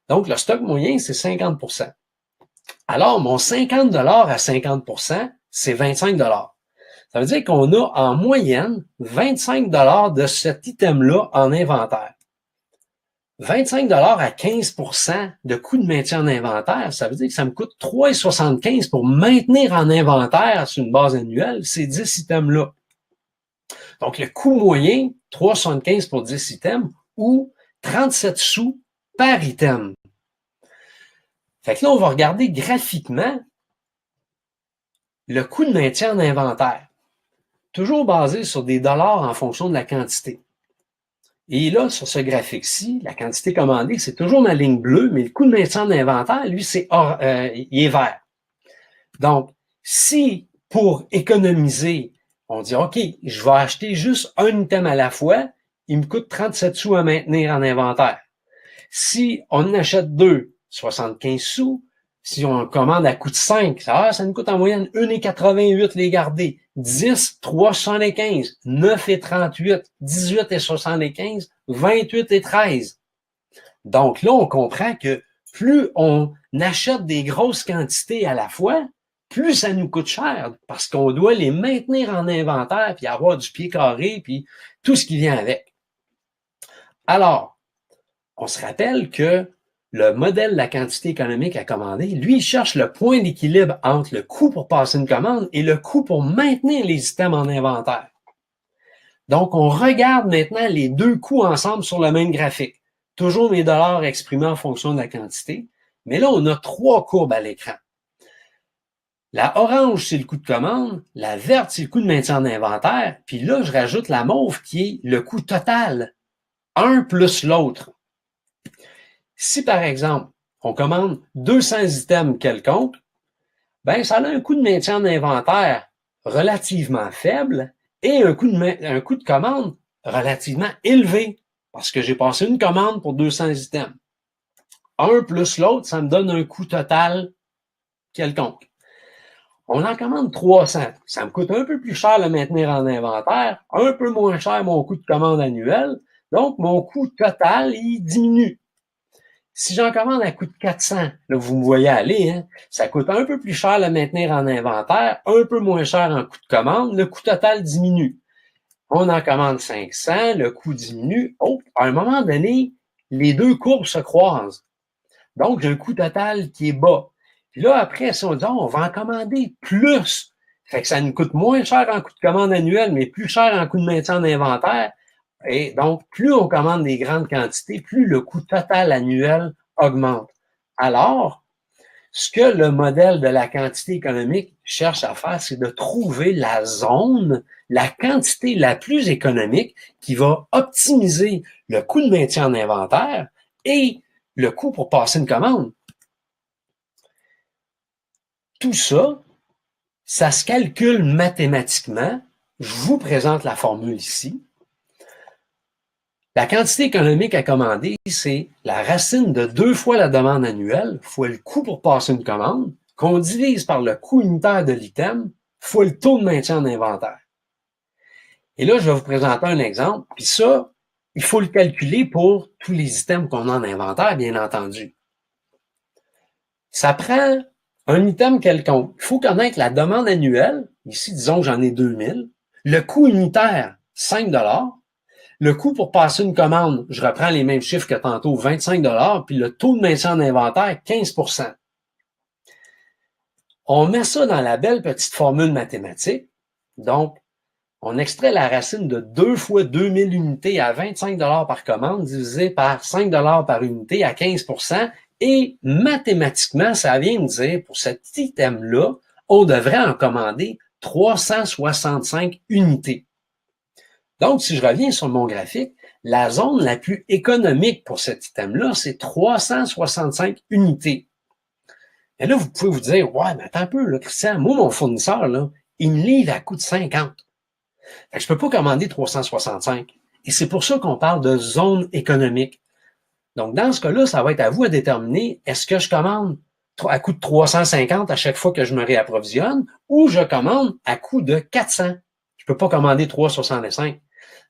Donc, le stock moyen, c'est 50%. Alors, mon 50 $ à 50%, c'est 25 $. Ça veut dire qu'on a en moyenne 25 $ de cet item-là en inventaire. 25 $ à 15% de coût de maintien en inventaire, ça veut dire que ça me coûte 3,75 pour maintenir en inventaire sur une base annuelle ces 10 items-là. Donc, le coût moyen, 3,75 pour 10 items ou 37 sous par item. Fait que là, on va regarder graphiquement le coût de maintien en inventaire. Toujours basé sur des dollars en fonction de la quantité. Et là, sur ce graphique-ci, la quantité commandée, c'est toujours ma ligne bleue, mais le coût de maintien en inventaire, lui, il est vert. Donc, si pour économiser, on dit, OK, je vais acheter juste un item à la fois, il me coûte 37 sous à maintenir en inventaire. Si on en achète 2, 75 sous. Si on commande à coût de 5, ça nous coûte en moyenne 1,88 les garder. 10, 3,75. 9,38. 18,75. 28,13. Donc là, on comprend que plus on achète des grosses quantités à la fois, plus ça nous coûte cher parce qu'on doit les maintenir en inventaire puis avoir du pied carré puis tout ce qui vient avec. Alors, on se rappelle que le modèle de la quantité économique à commander, lui, il cherche le point d'équilibre entre le coût pour passer une commande et le coût pour maintenir les items en inventaire. Donc, on regarde maintenant les deux coûts ensemble sur le même graphique. Toujours mes dollars exprimés en fonction de la quantité. Mais là, on a 3 courbes à l'écran. La orange, c'est le coût de commande. La verte, c'est le coût de maintien en inventaire. Puis là, je rajoute la mauve qui est le coût total. Un plus l'autre. Si, par exemple, on commande 200 items quelconques, ben, ça a un coût de maintien en inventaire relativement faible et un coût de commande relativement élevé parce que j'ai passé une commande pour 200 items. Un plus l'autre, ça me donne un coût total quelconque. On en commande 300. Ça me coûte un peu plus cher le maintenir en inventaire, un peu moins cher mon coût de commande annuel. Donc, mon coût total, il diminue. Si j'en commande à coût de 400, là, vous me voyez aller, hein, ça coûte un peu plus cher le maintenir en inventaire, un peu moins cher en coût de commande, le coût total diminue. On en commande 500, le coût diminue. Oh, à un moment donné, les deux courbes se croisent. Donc, j'ai un coût total qui est bas. Puis là, après, si on dit, on va en commander plus, fait que ça nous coûte moins cher en coût de commande annuel, mais plus cher en coût de maintien en inventaire. Et donc, plus on commande des grandes quantités, plus le coût total annuel augmente. Alors, ce que le modèle de la quantité économique cherche à faire, c'est de trouver la zone, la quantité la plus économique qui va optimiser le coût de maintien en inventaire et le coût pour passer une commande. Tout ça, ça se calcule mathématiquement. Je vous présente la formule ici. La quantité économique à commander, c'est la racine de 2 fois la demande annuelle fois le coût pour passer une commande, qu'on divise par le coût unitaire de l'item fois le taux de maintien en inventaire. Et là, je vais vous présenter un exemple. Puis ça, il faut le calculer pour tous les items qu'on a en inventaire, bien entendu. Ça prend un item quelconque. Il faut connaître la demande annuelle. Ici, disons que j'en ai 2000. Le coût unitaire, 5 $. Le coût pour passer une commande, je reprends les mêmes chiffres que tantôt, 25 $, puis le taux de maintien en inventaire, 15 %. On met ça dans la belle petite formule mathématique. Donc, on extrait la racine de 2 fois 2000 unités à 25 $ par commande, divisé par 5 $ par unité à 15 %. Et mathématiquement, ça vient me dire, pour cet item-là, on devrait en commander 365 unités. Donc, si je reviens sur mon graphique, la zone la plus économique pour cet item-là, c'est 365 unités. Et là, vous pouvez vous dire, ouais, mais attends un peu, là, Christian, moi, mon fournisseur, là, il me livre à coût de 50. Fait que je peux pas commander 365. Et c'est pour ça qu'on parle de zone économique. Donc, dans ce cas-là, ça va être à vous à déterminer, est-ce que je commande à coût de 350 à chaque fois que je me réapprovisionne ou je commande à coût de 400. Je peux pas commander 365.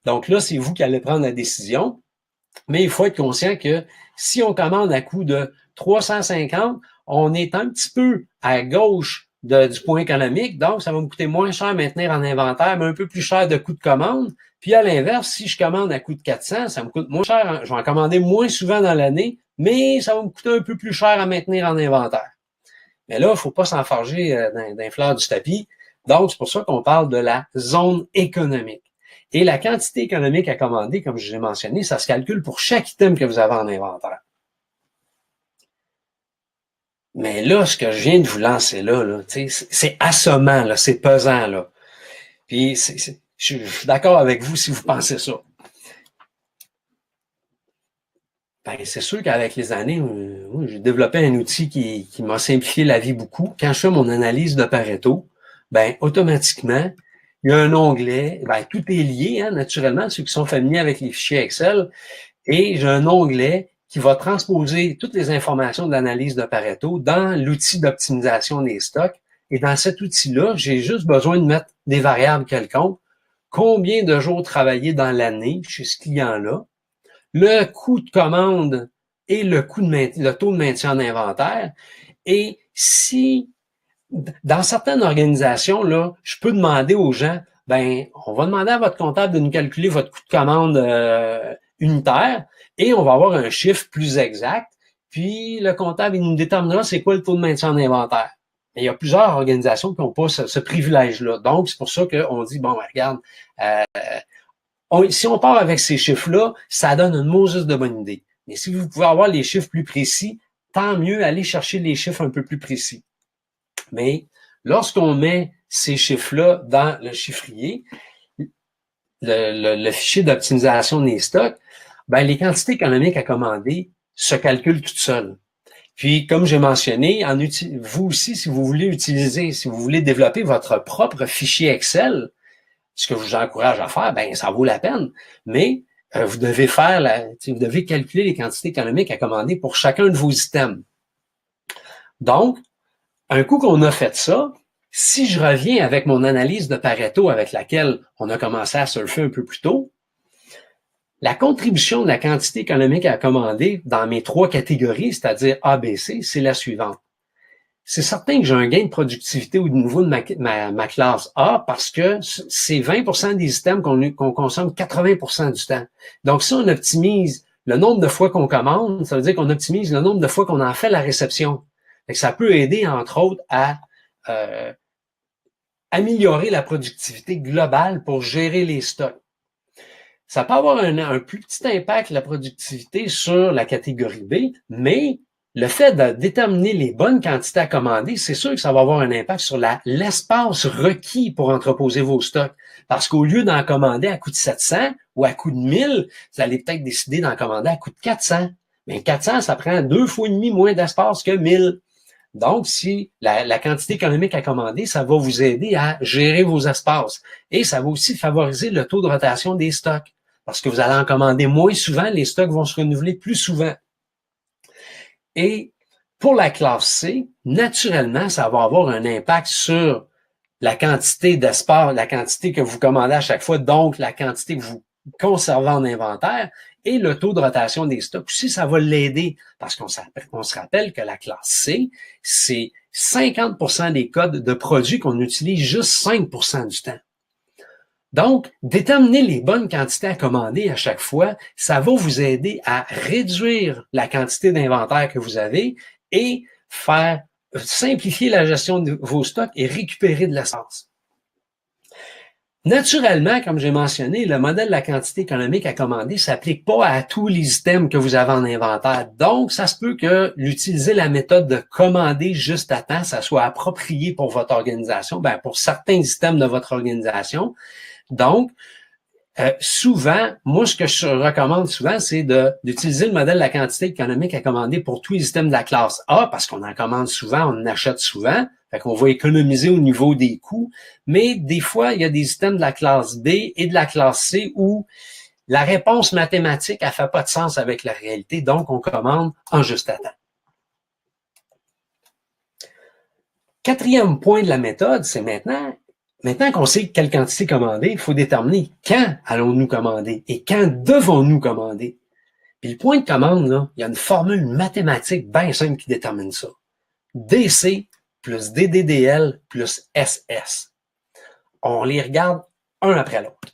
Donc là, c'est vous qui allez prendre la décision. Mais il faut être conscient que si on commande à coût de 350, on est un petit peu à gauche du point économique. Donc, ça va me coûter moins cher à maintenir en inventaire, mais un peu plus cher de coût de commande. Puis à l'inverse, si je commande à coût de 400, ça me coûte moins cher. Je vais en commander moins souvent dans l'année, mais ça va me coûter un peu plus cher à maintenir en inventaire. Mais là, il ne faut pas s'enfarger d'un fleur du tapis. Donc, c'est pour ça qu'on parle de la zone économique. Et la quantité économique à commander, comme je l'ai mentionné, ça se calcule pour chaque item que vous avez en inventaire. Mais là, ce que je viens de vous lancer là c'est assommant, là, c'est pesant. Là. Puis, je suis d'accord avec vous si vous pensez ça. Ben, c'est sûr qu'avec les années, j'ai développé un outil qui m'a simplifié la vie beaucoup. Quand je fais mon analyse de Pareto, ben, automatiquement, il y a un onglet, ben, tout est lié, hein, naturellement, ceux qui sont familiers avec les fichiers Excel, et j'ai un onglet qui va transposer toutes les informations de l'analyse de Pareto dans l'outil d'optimisation des stocks. Et dans cet outil-là, j'ai juste besoin de mettre des variables quelconques. Combien de jours travaillés dans l'année chez ce client-là, le coût de commande et le taux de maintien en inventaire. Et si, dans certaines organisations, là, je peux demander aux gens, ben, on va demander à votre comptable de nous calculer votre coût de commande unitaire et on va avoir un chiffre plus exact. Puis, le comptable, il nous déterminera c'est quoi le taux de maintien en inventaire. Mais il y a plusieurs organisations qui n'ont pas ce privilège-là. Donc, c'est pour ça qu'on dit, bon, ben, regarde, si on part avec ces chiffres-là, ça donne une Moses de bonne idée. Mais si vous pouvez avoir les chiffres plus précis, tant mieux, allez chercher les chiffres un peu plus précis. Mais Lorsqu'on met ces chiffres-là dans le chiffrier, le fichier d'optimisation des stocks, ben, les quantités économiques à commander se calculent toutes seules. Puis, comme j'ai mentionné, vous aussi, si vous voulez développer votre propre fichier Excel, ce que je vous encourage à faire, ben ça vaut la peine. Mais vous devez vous devez calculer les quantités économiques à commander pour chacun de vos items. Donc, un coup qu'on a fait ça, si je reviens avec mon analyse de Pareto avec laquelle on a commencé à surfer un peu plus tôt, la contribution de la quantité économique à commander dans mes 3 catégories, c'est-à-dire A, B, C, c'est la suivante. C'est certain que j'ai un gain de productivité au niveau de ma classe A parce que c'est 20% des items qu'on consomme 80% du temps. Donc, si on optimise le nombre de fois qu'on commande, ça veut dire qu'on optimise le nombre de fois qu'on en fait la réception. Et ça peut aider, entre autres, à améliorer la productivité globale pour gérer les stocks. Ça peut avoir un plus petit impact, la productivité, sur la catégorie B, mais le fait de déterminer les bonnes quantités à commander, c'est sûr que ça va avoir un impact sur l'espace requis pour entreposer vos stocks. Parce qu'au lieu d'en commander à coût de 700 ou à coût de 1000, vous allez peut-être décider d'en commander à coût de 400. Mais 400, ça prend 2 fois et demi moins d'espace que 1000. Donc, si la quantité économique à commander, ça va vous aider à gérer vos espaces. Et ça va aussi favoriser le taux de rotation des stocks. Parce que vous allez en commander moins souvent, les stocks vont se renouveler plus souvent. Et pour la classe C, naturellement, ça va avoir un impact sur la quantité d'espace, la quantité que vous commandez à chaque fois, donc la quantité que vous conservez en inventaire et le taux de rotation des stocks aussi, ça va l'aider parce qu'on se rappelle que la classe C, c'est 50% des codes de produits qu'on utilise juste 5% du temps. Donc, déterminer les bonnes quantités à commander à chaque fois, ça va vous aider à réduire la quantité d'inventaire que vous avez et faire simplifier la gestion de vos stocks et récupérer de l'espace. Naturellement, comme j'ai mentionné, le modèle de la quantité économique à commander ne s'applique pas à tous les items que vous avez en inventaire. Donc, ça se peut que l'utiliser la méthode de commander juste à temps, ça soit approprié pour votre organisation, pour certains items de votre organisation. Donc, souvent, moi, ce que je recommande souvent, c'est d'utiliser le modèle de la quantité économique à commander pour tous les items de la classe A, parce qu'on en commande souvent, on en achète souvent, fait qu'on va économiser au niveau des coûts. Mais des fois, il y a des items de la classe B et de la classe C où la réponse mathématique, elle fait pas de sens avec la réalité, donc on commande en juste à temps. Quatrième point de la méthode, c'est maintenant qu'on sait quelle quantité commander, il faut déterminer quand allons-nous commander et quand devons-nous commander. Puis le point de commande, là, il y a une formule mathématique bien simple qui détermine ça. DC plus DDDL plus SS. On les regarde un après l'autre.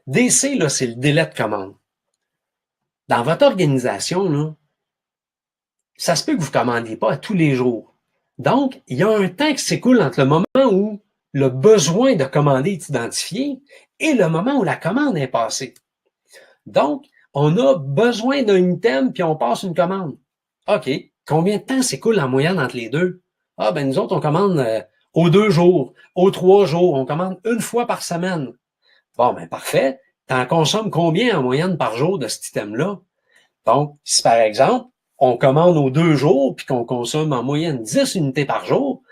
DC, là, c'est le délai de commande. Dans votre organisation, là, ça se peut que vous ne commandiez pas à tous les jours. Donc, il y a un temps qui s'écoule entre le moment où le besoin de commander est identifié et le moment où la commande est passée. Donc, on a besoin d'un item puis on passe une commande. OK. Combien de temps s'écoule en moyenne entre les deux? Ah, ben nous autres, on commande aux 2 jours, aux 3 jours. On commande une fois par semaine. Bon, ben parfait. T'en consommes combien en moyenne par jour de cet item-là? Donc, si par exemple, on commande aux 2 jours puis qu'on consomme en moyenne 10 unités par jour,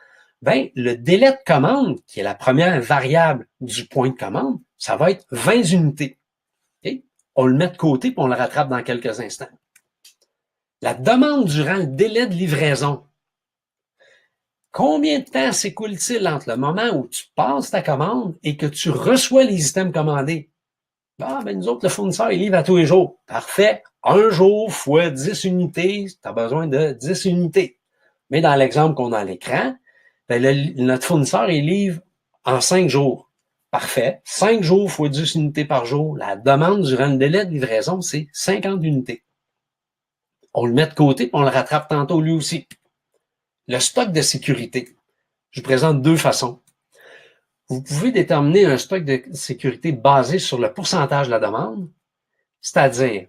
ben, le délai de commande, qui est la première variable du point de commande, ça va être 20 unités. Okay? On le met de côté puis on le rattrape dans quelques instants. La demande durant le délai de livraison. Combien de temps s'écoule-t-il entre le moment où tu passes ta commande et que tu reçois les items commandés? Ah, ben nous autres, le fournisseur, il livre à tous les jours. Parfait. 1 jour fois 10 unités, tu as besoin de 10 unités. Mais dans l'exemple qu'on a à l'écran, ben notre fournisseur, il livre en 5 jours. Parfait. 5 jours fois 10 unités par jour. La demande durant le délai de livraison, c'est 50 unités. On le met de côté et on le rattrape tantôt lui aussi. Le stock de sécurité. Je vous présente 2 façons. Vous pouvez déterminer un stock de sécurité basé sur le pourcentage de la demande, c'est-à-dire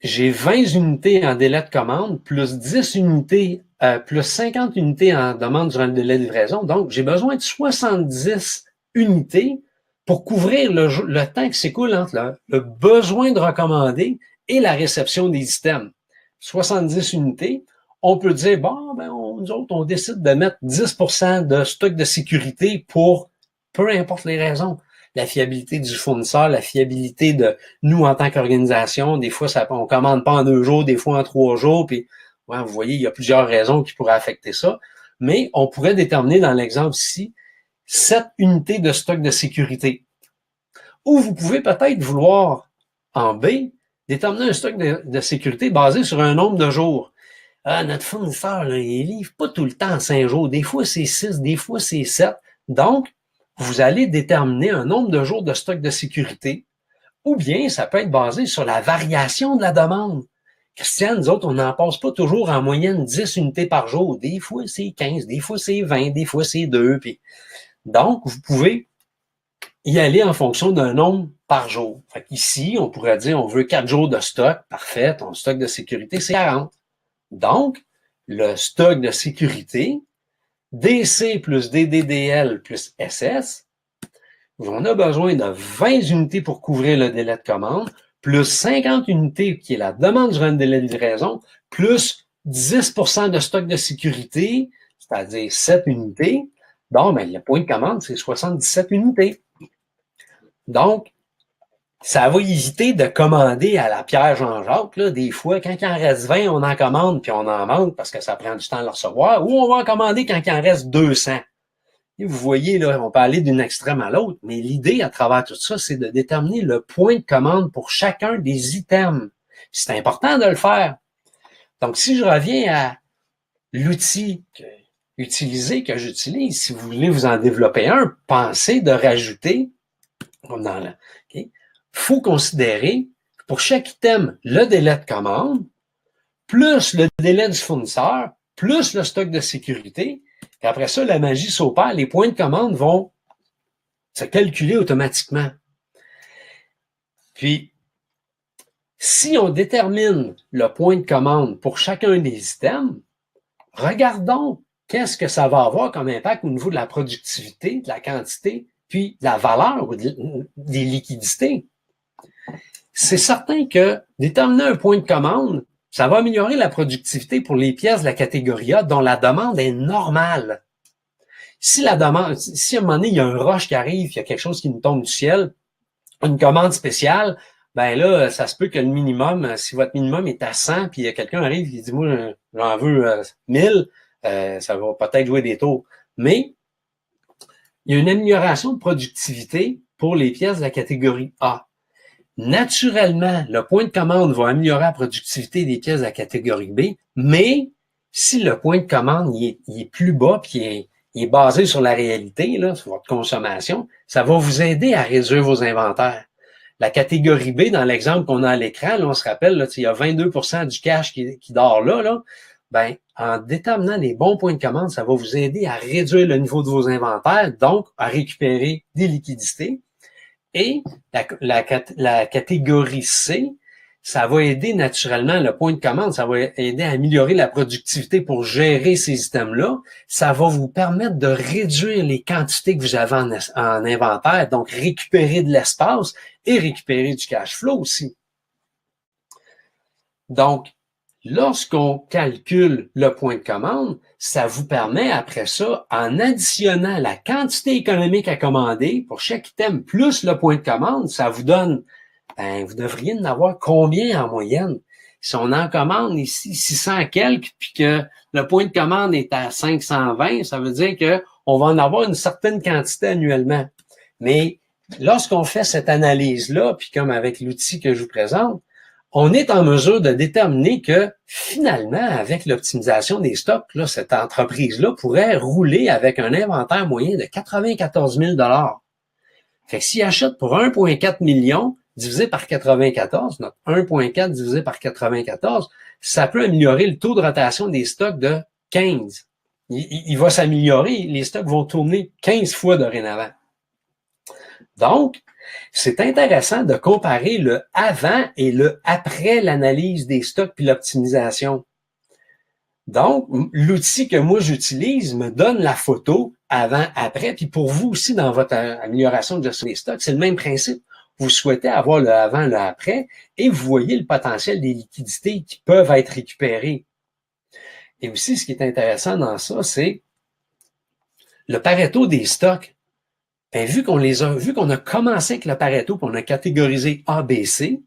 j'ai 20 unités en délai de commande plus 10 unités plus 50 unités en demande durant le délai de livraison. Donc, j'ai besoin de 70 unités pour couvrir le temps qui s'écoule entre le besoin de recommander et la réception des items. 70 unités. On peut dire, bon, ben, nous autres, on décide de mettre 10% de stock de sécurité pour peu importe les raisons. La fiabilité du fournisseur, la fiabilité de nous en tant qu'organisation. Des fois, on commande pas en 2 jours, des fois en 3 jours, puis ouais, vous voyez, il y a plusieurs raisons qui pourraient affecter ça. Mais on pourrait déterminer dans l'exemple ici 7 unités de stock de sécurité. Ou vous pouvez peut-être vouloir, en B, déterminer un stock de sécurité basé sur un nombre de jours. Notre fournisseur, là, il livre pas tout le temps en 5 jours. Des fois, c'est 6, des fois, c'est 7. Donc, vous allez déterminer un nombre de jours de stock de sécurité. Ou bien, ça peut être basé sur la variation de la demande. Christian, nous autres, on n'en passe pas toujours en moyenne 10 unités par jour. Des fois, c'est 15, des fois, c'est 20, des fois, c'est 2. Puis... Donc, vous pouvez y aller en fonction d'un nombre par jour. Fait qu'ici, on pourrait dire, on veut 4 jours de stock. Parfait, ton stock de sécurité, c'est 40. Donc, le stock de sécurité, DC plus DDDL plus SS, on a besoin de 20 unités pour couvrir le délai de commande, plus 50 unités qui est la demande durant le délai de livraison, plus 10% de stock de sécurité, c'est-à-dire 7 unités. Bon, ben, le point de commande, c'est 77 unités. Donc, ça va éviter de commander à la Pierre Jean-Jacques. Là, des fois, quand il en reste 20, on en commande puis on en manque parce que ça prend du temps à le recevoir, ou on va en commander quand il en reste 200. Et vous voyez, là, on peut aller d'une extrême à l'autre, mais l'idée à travers tout ça, c'est de déterminer le point de commande pour chacun des items. C'est important de le faire. Donc, si je reviens à l'outil que j'utilise, si vous voulez vous en développer un, pensez de rajouter, comme dans la, okay, faut considérer pour chaque item le délai de commande, plus le délai du fournisseur, plus le stock de sécurité. Et après ça, la magie s'opère, les points de commande vont se calculer automatiquement. Puis, si on détermine le point de commande pour chacun des items, regardons qu'est-ce que ça va avoir comme impact au niveau de la productivité, de la quantité, puis de la valeur ou des liquidités. C'est certain que déterminer un point de commande, ça va améliorer la productivité pour les pièces de la catégorie A dont la demande est normale. Si à un moment donné, il y a un rush qui arrive, il y a quelque chose qui nous tombe du ciel, une commande spéciale, ben là, ça se peut que le minimum, si votre minimum est à 100, puis quelqu'un arrive et dit, moi, j'en veux 1000, ça va peut-être jouer des tours. Mais il y a une amélioration de productivité pour les pièces de la catégorie A. Naturellement, le point de commande va améliorer la productivité des pièces de la catégorie B, mais si le point de commande il est plus bas puis il est basé sur la réalité, là, sur votre consommation, ça va vous aider à réduire vos inventaires. La catégorie B, dans l'exemple qu'on a à l'écran, là, on se rappelle, là, il y a 22% du cash qui dort là, ben, en déterminant les bons points de commande, ça va vous aider à réduire le niveau de vos inventaires, donc à récupérer des liquidités. Et la catégorie C, ça va aider naturellement le point de commande, ça va aider à améliorer la productivité pour gérer ces items-là. Ça va vous permettre de réduire les quantités que vous avez en inventaire, donc récupérer de l'espace et récupérer du cash flow aussi. Donc, lorsqu'on calcule le point de commande, ça vous permet après ça, en additionnant la quantité économique à commander pour chaque item plus le point de commande, ça vous donne, ben, vous devriez en avoir combien en moyenne? Si on en commande ici 600 quelques, puis que le point de commande est à 520, ça veut dire qu'on va en avoir une certaine quantité annuellement. Mais lorsqu'on fait cette analyse-là, puis comme avec l'outil que je vous présente, on est en mesure de déterminer que finalement, avec l'optimisation des stocks, là, cette entreprise-là pourrait rouler avec un inventaire moyen de 94 000 $. Fait que s'il achète pour 1,4 million divisé par 94, notre 1,4 divisé par 94, ça peut améliorer le taux de rotation des stocks de 15. Il va s'améliorer, les stocks vont tourner 15 fois dorénavant. Donc, c'est intéressant de comparer le avant et le après l'analyse des stocks puis l'optimisation. Donc, l'outil que moi j'utilise me donne la photo avant, après, puis pour vous aussi dans votre amélioration de gestion des stocks, c'est le même principe. Vous souhaitez avoir le avant, le après, et vous voyez le potentiel des liquidités qui peuvent être récupérées. Et aussi, ce qui est intéressant dans ça, c'est le Pareto des stocks. Ben, vu qu'on a commencé avec le Pareto, puis on a catégorisé A, B, C,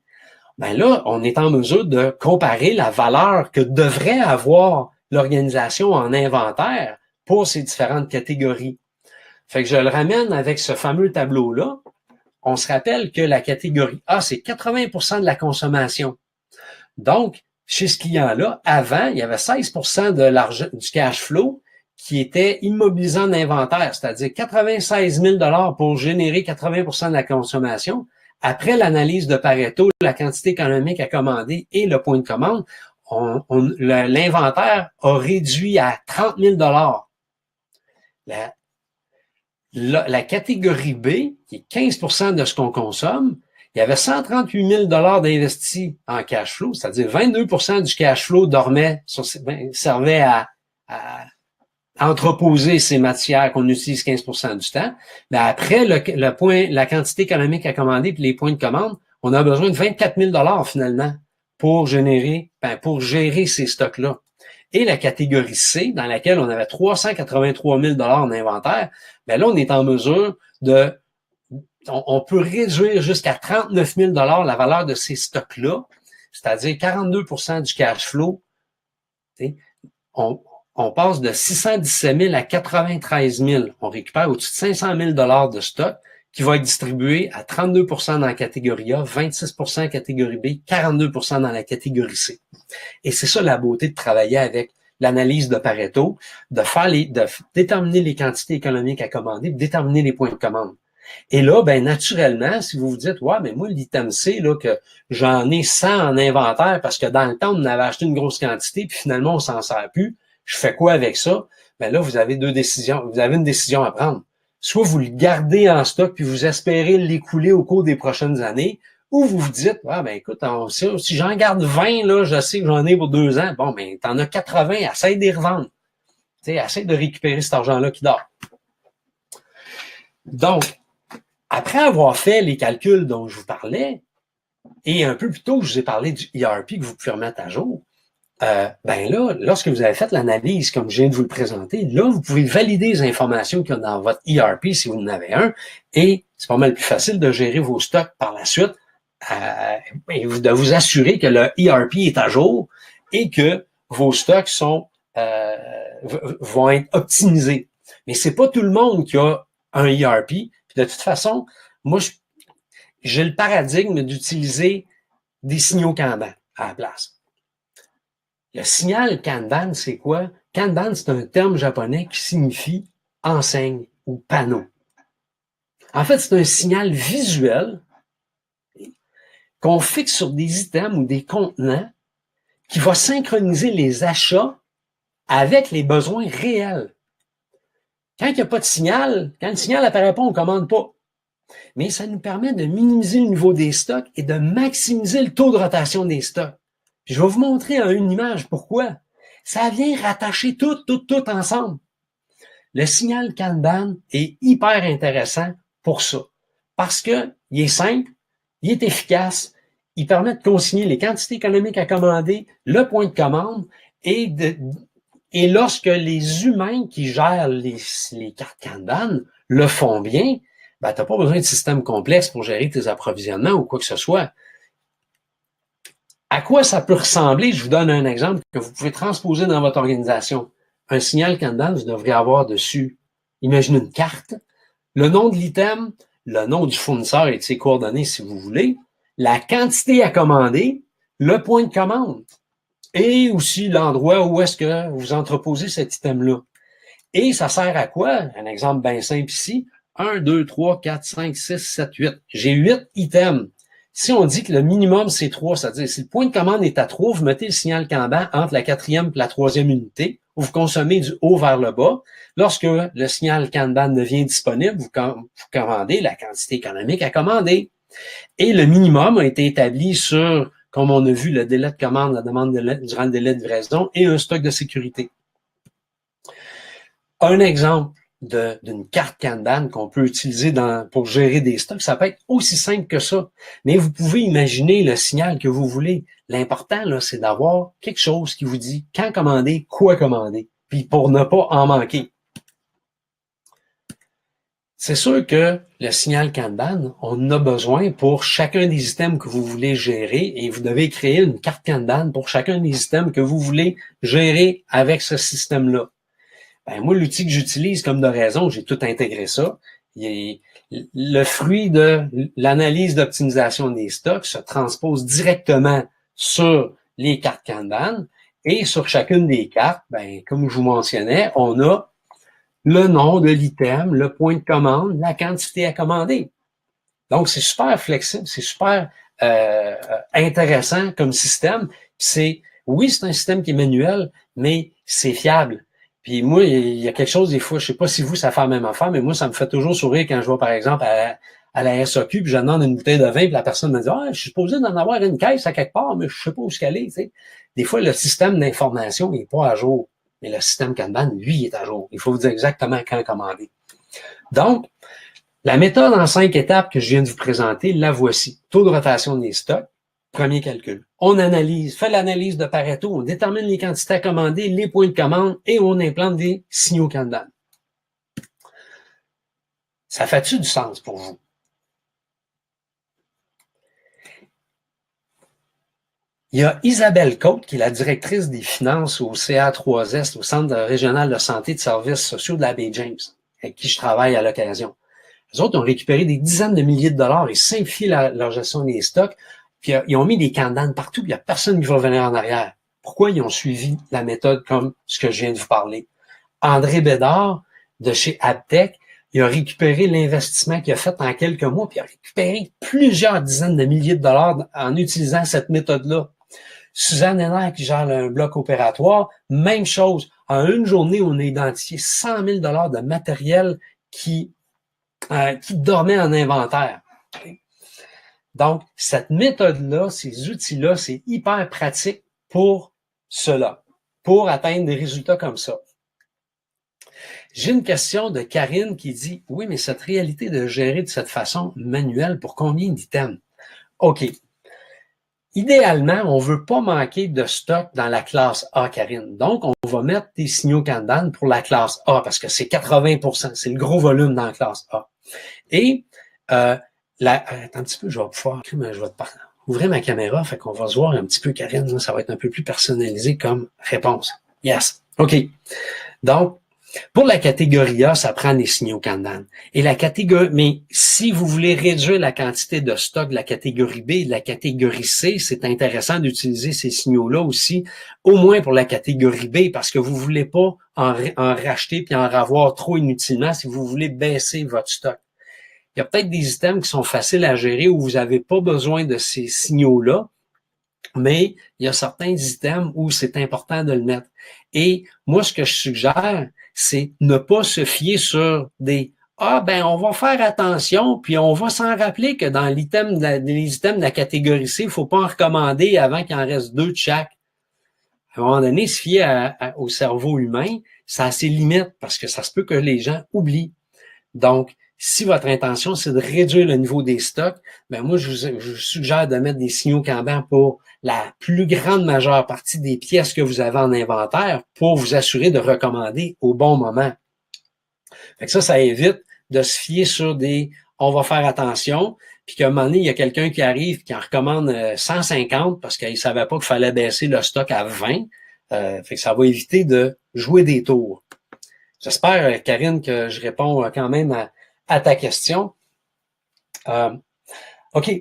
ben là, on est en mesure de comparer la valeur que devrait avoir l'organisation en inventaire pour ces différentes catégories. Fait que je le ramène avec ce fameux tableau-là. On se rappelle que la catégorie A, c'est 80% de la consommation. Donc, chez ce client-là, avant, il y avait 16% de l'argent, du cash flow qui était immobilisé en inventaire, c'est-à-dire 96 000 $ pour générer 80% de la consommation. Après l'analyse de Pareto, la quantité économique à commander et le point de commande, l'inventaire a réduit à 30 000 $. La catégorie B, qui est 15% de ce qu'on consomme, il y avait 138 000 $ d'investis en cash flow, c'est-à-dire 22% du cash flow servait à entreposer ces matières qu'on utilise 15% du temps. Mais après la quantité économique à commander puis les points de commande, on a besoin de 24 000 $ finalement pour gérer ces stocks-là. Et la catégorie C, dans laquelle on avait 383 000 $ en inventaire, ben là, on est en mesure on peut réduire jusqu'à 39 000 $ la valeur de ces stocks-là, c'est-à-dire 42% du cash flow. On passe de 617 000 à 93 000. On récupère au-dessus de 500 000 $ de stock qui va être distribué à 32% dans la catégorie A, 26% catégorie B, 42% dans la catégorie C. Et c'est ça la beauté de travailler avec l'analyse de Pareto, de déterminer les quantités économiques à commander, de déterminer les points de commande. Et là, ben naturellement, si vous vous dites, ouais, mais moi, l'item C, là, que j'en ai 100 en inventaire parce que dans le temps, on avait acheté une grosse quantité, puis finalement, on s'en sert plus. Je fais quoi avec ça? Ben là, vous avez une décision à prendre. Soit vous le gardez en stock, puis vous espérez l'écouler au cours des prochaines années, ou vous vous dites, ah, ben écoute, si j'en garde 20, là, je sais que j'en ai pour 2 ans. Bon, ben, t'en as 80, essaye de les revendre. Essaye de récupérer cet argent-là qui dort. Donc, après avoir fait les calculs dont je vous parlais, et un peu plus tôt, je vous ai parlé du ERP que vous pouvez remettre à jour, ben là, lorsque vous avez fait l'analyse, comme je viens de vous le présenter, là, vous pouvez valider les informations qu'il y a dans votre ERP si vous en avez un, et c'est pas mal plus facile de gérer vos stocks par la suite, de vous assurer que le ERP est à jour et que vos stocks vont être optimisés. Mais c'est pas tout le monde qui a un ERP. Puis de toute façon, moi, j'ai le paradigme d'utiliser des signaux Kanban à la place. Le signal Kanban, c'est quoi? Kanban, c'est un terme japonais qui signifie enseigne ou panneau. En fait, c'est un signal visuel qu'on fixe sur des items ou des contenants qui va synchroniser les achats avec les besoins réels. Quand il n'y a pas de signal, quand le signal n'apparaît pas, on ne commande pas. Mais ça nous permet de minimiser le niveau des stocks et de maximiser le taux de rotation des stocks. Puis je vais vous montrer en une image pourquoi. Ça vient rattacher tout ensemble. Le signal Kanban est hyper intéressant pour ça. Parce que il est simple, il est efficace, il permet de consigner les quantités économiques à commander, le point de commande, et lorsque les humains qui gèrent les cartes Kanban le font bien, ben, tu n'as pas besoin de système complexe pour gérer tes approvisionnements ou quoi que ce soit. À quoi ça peut ressembler? Je vous donne un exemple que vous pouvez transposer dans votre organisation. Un signal Kanban, vous devriez avoir dessus, imaginez une carte, le nom de l'item, le nom du fournisseur et de ses coordonnées si vous voulez, la quantité à commander, le point de commande et aussi l'endroit où est-ce que vous entreposez cet item-là. Et ça sert à quoi? Un exemple bien simple ici. 1, 2, 3, 4, 5, 6, 7, 8. J'ai 8 items. Si on dit que le minimum, c'est 3, c'est-à-dire si le point de commande est à 3, vous mettez le signal Kanban entre la 4e et la 3e unité, vous consommez du haut vers le bas. Lorsque le signal Kanban devient disponible, vous commandez la quantité économique à commander. Et le minimum a été établi sur comme on a vu le délai de commande, la demande durant le délai de livraison et un stock de sécurité. Un exemple d'une carte Kanban qu'on peut utiliser pour gérer des stocks, ça peut être aussi simple que ça. Mais vous pouvez imaginer le signal que vous voulez. L'important, là, c'est d'avoir quelque chose qui vous dit quand commander, quoi commander, puis pour ne pas en manquer. C'est sûr que le signal Kanban, on en a besoin pour chacun des items que vous voulez gérer et vous devez créer une carte Kanban pour chacun des items que vous voulez gérer avec ce système-là. Ben, moi, l'outil que j'utilise comme de raison, j'ai tout intégré ça. Le fruit de l'analyse d'optimisation des stocks se transpose directement sur les cartes Kanban et sur chacune des cartes, ben, comme je vous mentionnais, on a le nom de l'item, le point de commande, la quantité à commander. Donc, c'est super flexible, c'est super intéressant comme système. Oui, c'est un système qui est manuel, mais c'est fiable. Puis moi, il y a quelque chose des fois, je sais pas si vous, ça fait la même affaire, mais moi, ça me fait toujours sourire quand je vais, par exemple, à la SAQ, puis je demande une bouteille de vin, puis la personne me dit « Ah, je suis supposé d'en avoir une caisse à quelque part, mais je sais pas où qu'elle est. » Tu sais. Des fois, le système d'information n'est pas à jour, mais le système Kanban, lui, il est à jour. Il faut vous dire exactement quand commander. Donc, la méthode en 5 étapes que je viens de vous présenter, la voici. Taux de rotation des stocks, premier calcul. On analyse, fait l'analyse de Pareto, on détermine les quantités à commander, les points de commande et on implante des signaux Kanban. Ça fait-tu du sens pour vous? Il y a Isabelle Côte, qui est la directrice des finances au CA3S, au Centre régional de santé et de services sociaux de la Baie-James, avec qui je travaille à l'occasion. Les autres ont récupéré des dizaines de milliers de dollars et simplifié leur gestion des stocks. Puis ils ont mis des Kanban partout, puis il n'y a personne qui va venir en arrière. Pourquoi ils ont suivi la méthode comme ce que je viens de vous parler? André Bédard, de chez Abtech, il a récupéré l'investissement qu'il a fait en quelques mois, puis il a récupéré plusieurs dizaines de milliers de dollars en utilisant cette méthode-là. Suzanne Henner, qui gère un bloc opératoire, même chose. En une journée, on a identifié 100 000 dollars de matériel qui dormait en inventaire. Donc, cette méthode-là, ces outils-là, c'est hyper pratique pour cela, pour atteindre des résultats comme ça. J'ai une question de Karine qui dit « Oui, mais cette réalité de gérer de cette façon manuelle, pour combien d'items? » OK. Idéalement, on veut pas manquer de stock dans la classe A, Karine. Donc, on va mettre des signaux Kanban pour la classe A parce que c'est 80%, c'est le gros volume dans la classe A. Et attends un petit peu, je vais pouvoir ouvrir ma caméra, fait qu'on va se voir un petit peu, Karine, ça va être un peu plus personnalisé comme réponse. Yes. OK. Donc, pour la catégorie A, ça prend des signaux Kanban. Et la catégorie, mais si vous voulez réduire la quantité de stock de la catégorie B et de la catégorie C, c'est intéressant d'utiliser ces signaux-là aussi, au moins pour la catégorie B, parce que vous voulez pas en racheter puis en avoir trop inutilement si vous voulez baisser votre stock. Il y a peut-être des items qui sont faciles à gérer où vous n'avez pas besoin de ces signaux-là, mais il y a certains items où c'est important de le mettre. Et moi, ce que je suggère, c'est ne pas se fier sur des « Ah, ben, on va faire attention, puis on va s'en rappeler que dans les items de la catégorie C, il ne faut pas en recommander avant qu'il en reste 2 de chaque. » À un moment donné, se fier au cerveau humain, ça a ses limites parce que ça se peut que les gens oublient. Donc, si votre intention, c'est de réduire le niveau des stocks, ben moi, je vous suggère de mettre des signaux Kanban pour la plus grande majeure partie des pièces que vous avez en inventaire pour vous assurer de recommander au bon moment. Fait que ça évite de se fier sur des « on va faire attention », puis qu'à un moment donné, il y a quelqu'un qui arrive qui en recommande 150 parce qu'il ne savait pas qu'il fallait baisser le stock à 20. Fait que ça va éviter de jouer des tours. J'espère, Karine, que je réponds quand même à ta question. OK.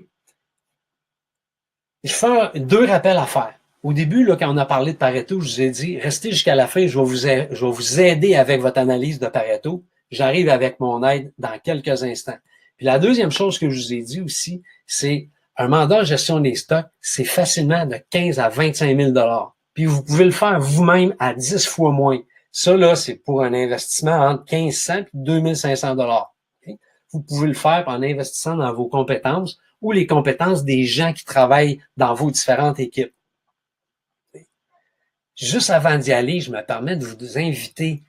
Je fais 2 rappels à faire. Au début, là, quand on a parlé de Pareto, je vous ai dit, restez jusqu'à la fin, je vais vous aider avec votre analyse de Pareto. J'arrive avec mon aide dans quelques instants. Puis la deuxième chose que je vous ai dit aussi, c'est un mandat de gestion des stocks, c'est facilement de 15 à 25 000 $. Puis vous pouvez le faire vous-même à 10 fois moins. Ça, là, c'est pour un investissement entre 1500 et 2500 $. Okay? vous pouvez le faire en investissant dans vos compétences ou les compétences des gens qui travaillent dans vos différentes équipes. Juste avant d'y aller, je me permets de vous inviter.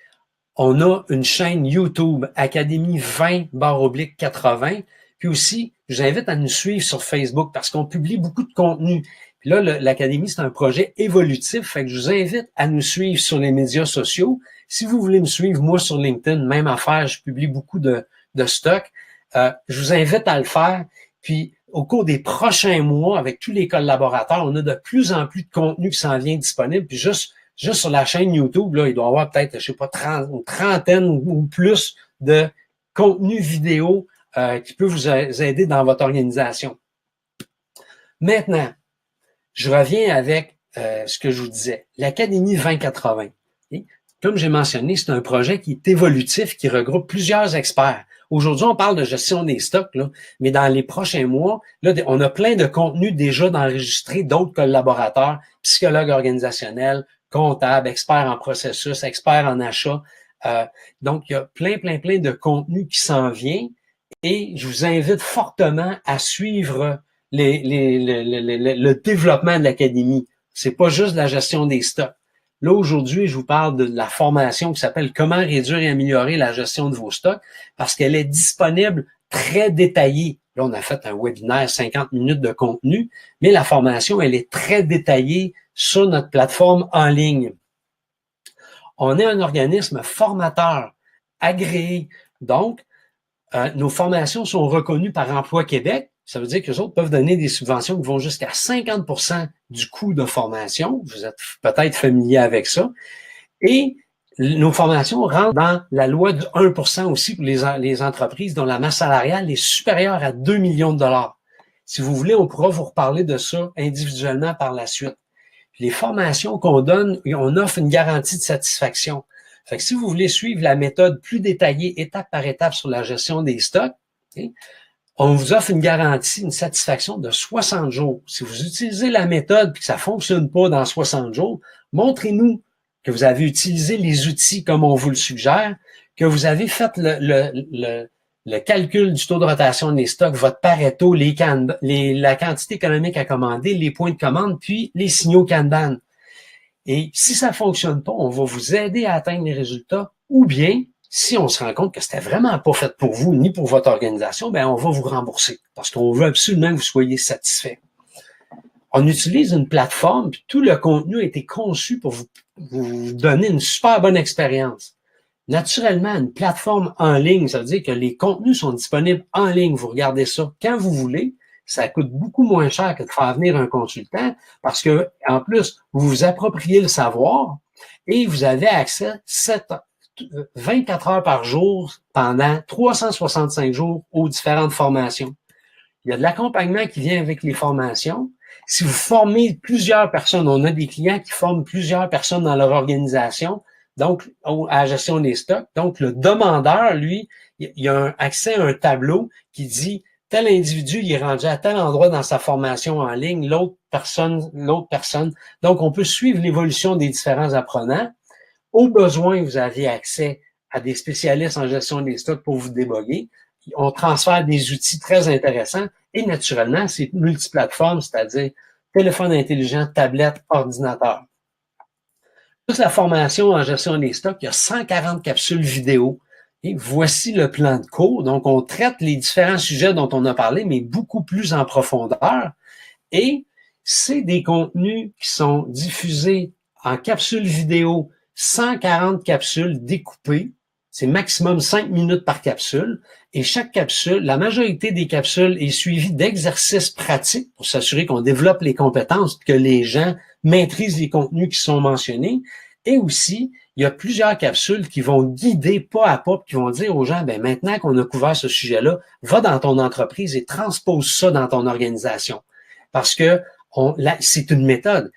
On a une chaîne YouTube, Académie 20/80. Puis aussi, je vous invite à nous suivre sur Facebook parce qu'on publie beaucoup de contenu. Puis là, l'Académie, c'est un projet évolutif. Fait que je vous invite à nous suivre sur les médias sociaux. Si vous voulez me suivre, moi, sur LinkedIn, même affaire, je publie beaucoup de stock. Je vous invite à le faire. Puis, au cours des prochains mois, avec tous les collaborateurs, on a de plus en plus de contenu qui s'en vient disponible. Puis juste sur la chaîne YouTube, là, il doit y avoir peut-être, je sais pas, une trentaine ou plus de contenu vidéo qui peut vous aider dans votre organisation. Maintenant, je reviens avec ce que je vous disais, l'Académie 2080. Okay? Comme j'ai mentionné, c'est un projet qui est évolutif, qui regroupe plusieurs experts. Aujourd'hui, on parle de gestion des stocks, là, mais dans les prochains mois, là, on a plein de contenus déjà d'enregistrer d'autres collaborateurs, psychologues organisationnels, comptables, experts en processus, experts en achat. Donc, il y a plein de contenus qui s'en vient et je vous invite fortement à suivre le développement de l'académie. C'est pas juste la gestion des stocks. Là, aujourd'hui, je vous parle de la formation qui s'appelle « Comment réduire et améliorer la gestion de vos stocks » parce qu'elle est disponible très détaillée. Là, on a fait un webinaire 50 minutes de contenu, mais la formation, elle est très détaillée sur notre plateforme en ligne. On est un organisme formateur agréé. Donc, nos formations sont reconnues par Emploi Québec. Ça veut dire que les autres peuvent donner des subventions qui vont jusqu'à 50% du coût de formation. Vous êtes peut-être familier avec ça. Et nos formations rentrent dans la loi du 1% aussi pour les entreprises dont la masse salariale est supérieure à 2 millions de dollars. Si vous voulez, on pourra vous reparler de ça individuellement par la suite. Les formations qu'on donne, on offre une garantie de satisfaction. Fait que si vous voulez suivre la méthode plus détaillée, étape par étape sur la gestion des stocks, okay, on vous offre une garantie, une satisfaction de 60 jours. Si vous utilisez la méthode et que ça ne fonctionne pas dans 60 jours, montrez-nous que vous avez utilisé les outils comme on vous le suggère, que vous avez fait le calcul du taux de rotation des stocks, votre Pareto, la quantité économique à commander, les points de commande, puis les signaux Kanban. Et si ça ne fonctionne pas, on va vous aider à atteindre les résultats ou bien si on se rend compte que c'était vraiment pas fait pour vous ni pour votre organisation, ben on va vous rembourser parce qu'on veut absolument que vous soyez satisfait. On utilise une plateforme, puis tout le contenu a été conçu pour vous donner une super bonne expérience. Naturellement, une plateforme en ligne, ça veut dire que les contenus sont disponibles en ligne. Vous regardez ça quand vous voulez. Ça coûte beaucoup moins cher que de faire venir un consultant parce que, en plus, vous vous appropriez le savoir et vous avez accès 24 heures par jour pendant 365 jours aux différentes formations. Il y a de l'accompagnement qui vient avec les formations. Si vous formez plusieurs personnes, on a des clients qui forment plusieurs personnes dans leur organisation, donc à la gestion des stocks. Donc, le demandeur, lui, il a accès à un tableau qui dit tel individu, il est rendu à tel endroit dans sa formation en ligne, l'autre personne. Donc, on peut suivre l'évolution des différents apprenants. Au besoin, vous avez accès à des spécialistes en gestion des stocks pour vous déboguer. On transfère des outils très intéressants et naturellement, c'est multiplateforme, c'est-à-dire téléphone intelligent, tablette, ordinateur. Toute la formation en gestion des stocks, il y a 140 capsules vidéo. Et voici le plan de cours. Donc, on traite les différents sujets dont on a parlé, mais beaucoup plus en profondeur. Et c'est des contenus qui sont diffusés en capsules vidéo, 140 capsules découpées. C'est maximum 5 minutes par capsule. Et chaque capsule, la majorité des capsules est suivie d'exercices pratiques pour s'assurer qu'on développe les compétences, que les gens maîtrisent les contenus qui sont mentionnés. Et aussi, il y a plusieurs capsules qui vont guider pas à pas, qui vont dire aux gens, ben maintenant qu'on a couvert ce sujet-là, va dans ton entreprise et transpose ça dans ton organisation. Parce que c'est une méthode.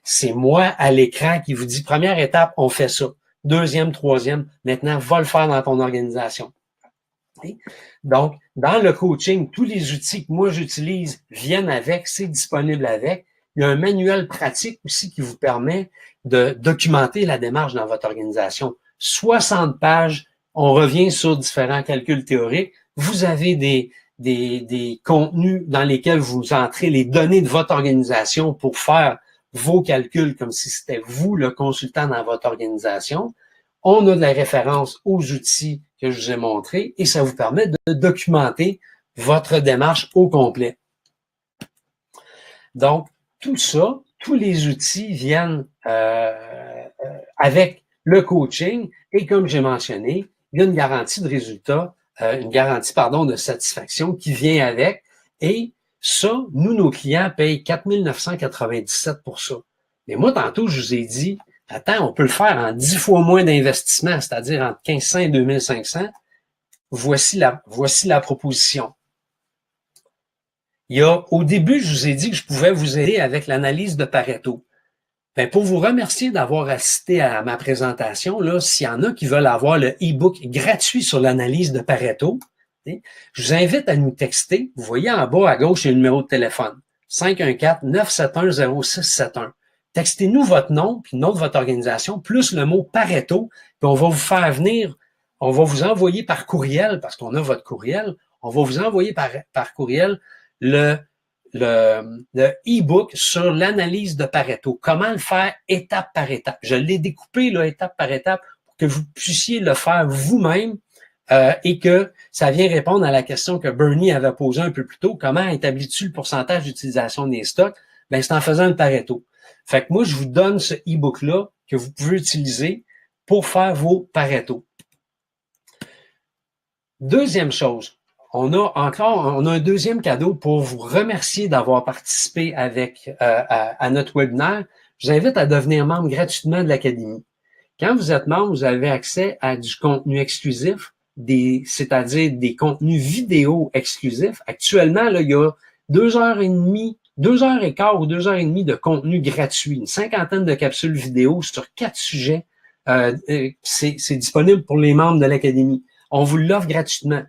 C'est moi à l'écran qui vous dit, première étape, on fait ça. Deuxième, troisième, maintenant, va le faire dans ton organisation. Okay? Donc, dans le coaching, tous les outils que moi j'utilise viennent avec, c'est disponible avec. Il y a un manuel pratique aussi qui vous permet de documenter la démarche dans votre organisation. 60 pages, on revient sur différents calculs théoriques, Vous avez des contenus dans lesquels vous entrez les données de votre organisation pour faire vos calculs comme si c'était vous le consultant dans votre organisation. On a de la référence aux outils que je vous ai montrés et ça vous permet de documenter votre démarche au complet. Donc, tout ça, tous les outils viennent avec le coaching et comme j'ai mentionné, il y a une garantie de résultat, une garantie, de satisfaction qui vient avec et ça, nous, nos clients payent 4 997 pour ça. Mais moi, tantôt, je vous ai dit, attends, on peut le faire en 10 fois moins d'investissement, c'est-à-dire entre 1500 et 2500. Voici la proposition. Au début, je vous ai dit que je pouvais vous aider avec l'analyse de Pareto. Ben, pour vous remercier d'avoir assisté à ma présentation, là, s'il y en a qui veulent avoir le e-book gratuit sur l'analyse de Pareto, je vous invite à nous texter. Vous voyez en bas à gauche, il y a le numéro de téléphone. 514-971-0671. Textez-nous votre nom, puis le nom de votre organisation, plus le mot Pareto, puis on va vous faire venir, on va vous envoyer par courriel, parce qu'on a votre courriel, on va vous envoyer par courriel le e-book sur l'analyse de Pareto. Comment le faire étape par étape. Je l'ai découpé là, étape par étape pour que vous puissiez le faire vous-même et que ça vient répondre à la question que Bernie avait posée un peu plus tôt. Comment établis-tu le pourcentage d'utilisation des stocks? Ben, c'est en faisant le Pareto. Fait que moi, je vous donne ce e-book-là que vous pouvez utiliser pour faire vos Pareto. Deuxième chose, on a un deuxième cadeau pour vous remercier d'avoir participé à notre webinaire. Je vous invite à devenir membre gratuitement de l'Académie. Quand vous êtes membre, vous avez accès à du contenu exclusif, c'est-à-dire des contenus vidéo exclusifs. Actuellement, là, il y a 2h30, 2h15 ou 2h30 de contenu gratuit, une cinquantaine de capsules vidéo sur 4 sujets. C'est disponible pour les membres de l'Académie. On vous l'offre gratuitement.